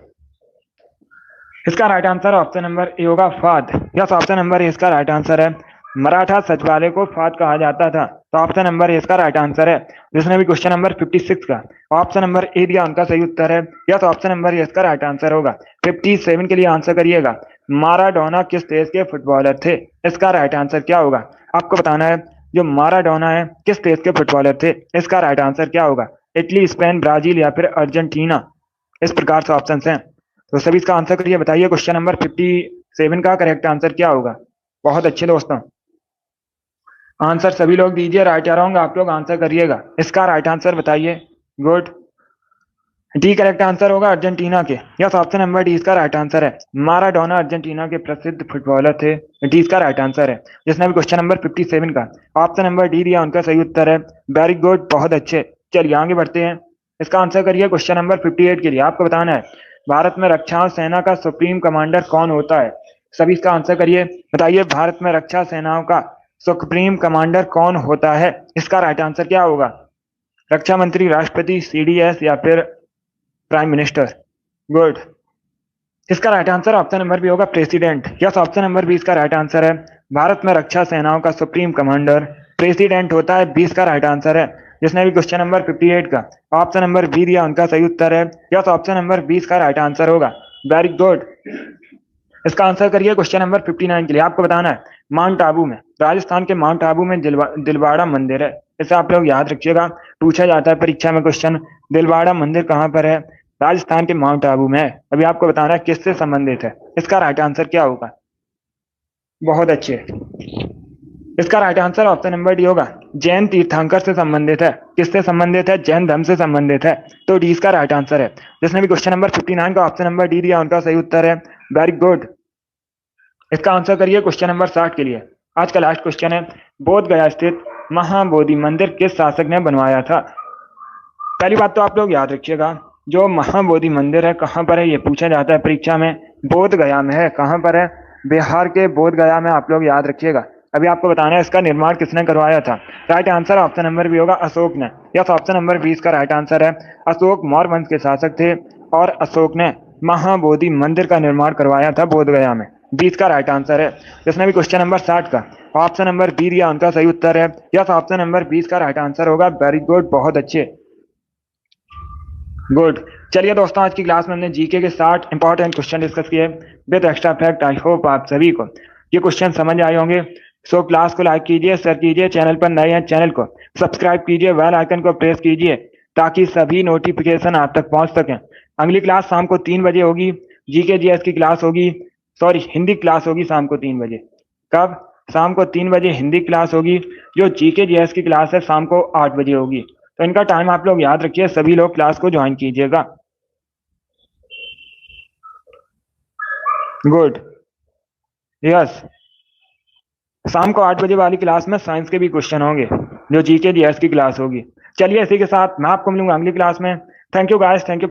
इसका right answer option number A होगा, फाद। यस, ऑप्शन नंबर ए इसका राइट आंसर है। मराठा सचिवालय को फाद कहा जाता था, तो ऑप्शन नंबर ए इसका राइट आंसर है। जिसने भी क्वेश्चन नंबर 56 का ऑप्शन नंबर ए दिया उनका सही उत्तर है। यस, ऑप्शन नंबर ए इसका राइट आंसर होगा। 57 के लिए आंसर करिएगा। माराडोना किस देश के फुटबॉलर थे? इसका राइट आंसर क्या होगा? आपको बताना है जो माराडोना है किस देश के फुटबॉलर थे? इसका राइट आंसर क्या होगा? इटली, स्पेन, ब्राजील या फिर अर्जेंटीना? इस प्रकार से ऑप्शन हैं। तो सभी इसका आंसर करिए। बताइए क्वेश्चन नंबर 57 का करेक्ट आंसर क्या होगा? बहुत अच्छे दोस्तों, आंसर सभी लोग दीजिए। राइट या रॉन्ग आप लोग आंसर करिएगा। इसका राइट आंसर बताइए। गुड। डी करेक्ट आंसर होगा, अर्जेंटीना के। यस, ऑप्शन नंबर डी इसका राइट आंसर है। माराडोना अर्जेंटीना के प्रसिद्ध फुटबॉलर थे। डी इसका राइट आंसर है। जिसने भी क्वेश्चन नंबर 57 का ऑप्शन नंबर डी दिया उनका सही उत्तर है। वेरी गुड, बहुत अच्छे। चलिए आगे बढ़ते हैं। इसका आंसर करिए क्वेश्चन नंबर 58 के लिए। आपको बताना है भारत में रक्षा सेना का सुप्रीम कमांडर कौन होता है? सभी इसका आंसर करिए। बताइए भारत में रक्षा सेनाओं का सुप्रीम कमांडर कौन होता है? इसका राइट आंसर क्या होगा? रक्षा मंत्री, राष्ट्रपति, सीडीएस या फिर प्राइम मिनिस्टर? गुड। इसका right answer option number B होगा, president. Yes, option number B इसका राइट आंसर है। भारत में रक्षा सेनाओं का सुप्रीम कमांडर प्रेसिडेंट होता है। 20 का राइट आंसर है। जिसने भी क्वेश्चन नंबर 58 का ऑप्शन नंबर बी दिया उनका सही उत्तर है। यस, ऑप्शन नंबर 20 का राइट आंसर होगा। Very good. इसका आंसर करिए क्वेश्चन नंबर 59 के लिए। आपको बताना है माउंट आबू में, राजस्थान के माउंट आबू में दिलवाड़ा मंदिर है। इसे आप लोग याद रखिएगा, पूछा जाता है परीक्षा में क्वेश्चन। दिलवाड़ा मंदिर कहाँ पर है? राजस्थान के माउंट आबू में है। अभी आपको बताना है किससे संबंधित है। इसका राइट आंसर क्या होगा? बहुत अच्छे। इसका right answer option number D होगा, जैन तीर्थंकर से संबंधित है। किससे संबंधित है? जैन धर्म से संबंधित है। तो डी इसका राइट आंसर है। जिसने भी क्वेश्चन नंबर 59 का ऑप्शन नंबर डी दिया उनका सही उत्तर है। Very good. इसका आंसर करिए क्वेश्चन नंबर 60 के लिए। आज का लास्ट क्वेश्चन है, बोध गया स्थित महाबोधि मंदिर किस शासक ने बनवाया था? पहली बात तो आप लोग याद रखिएगा, जो महाबोधि मंदिर है कहाँ पर है ये पूछा जाता है परीक्षा में। बोध गया में है। कहाँ पर है? बिहार के बोध गया में। आप लोग याद रखिएगा। अभी आपको बताना है इसका निर्माण किसने करवाया था। Right answer option number B होगा, अशोक ने। यस, ऑप्शन नंबर 20 का राइट आंसर है। अशोक मौर्य वंश के शासक थे और अशोक ने महाबोधि मंदिर का निर्माण करवाया था बोध गया में। 20 का राइट आंसर है। जिसने भी क्वेश्चन नंबर 60 का ऑप्शन नंबर बी दिया उनका सही उत्तर है। यस, ऑप्शन नंबर 20 का राइट आंसर होगा। वेरी गुड, बहुत अच्छे, गुड। चलिए दोस्तों, आज की क्लास में हमने जीके के 60 इंपॉर्टेंट क्वेश्चन डिस्कस किए with extra fact. I hope आप सभी को ये क्वेश्चन समझ आए होंगे। सो क्लास को लाइक कीजिए, शेयर कीजिए, चैनल पर नए हैं चैनल को सब्सक्राइब कीजिए, बेल आइकन को प्रेस कीजिए ताकि सभी नोटिफिकेशन आप तक पहुंच सकें। अगली क्लास शाम को 3 बजे होगी। जीके जीएस की क्लास होगी, सॉरी हिंदी क्लास होगी शाम को 3 बजे। कब? शाम को 3 बजे हिंदी क्लास होगी। जो जीके जीएस की क्लास है शाम को 8 बजे होगी। तो इनका टाइम आप लोग याद रखिए, सभी लोग क्लास को ज्वाइन कीजिएगा। गुड। यस, शाम को 8 बजे वाली क्लास में साइंस के भी क्वेश्चन होंगे जो जीके जीएस की क्लास होगी। चलिए इसी के साथ मैं आपको मिलूंगा अगली क्लास में। Thank you guys, thank you.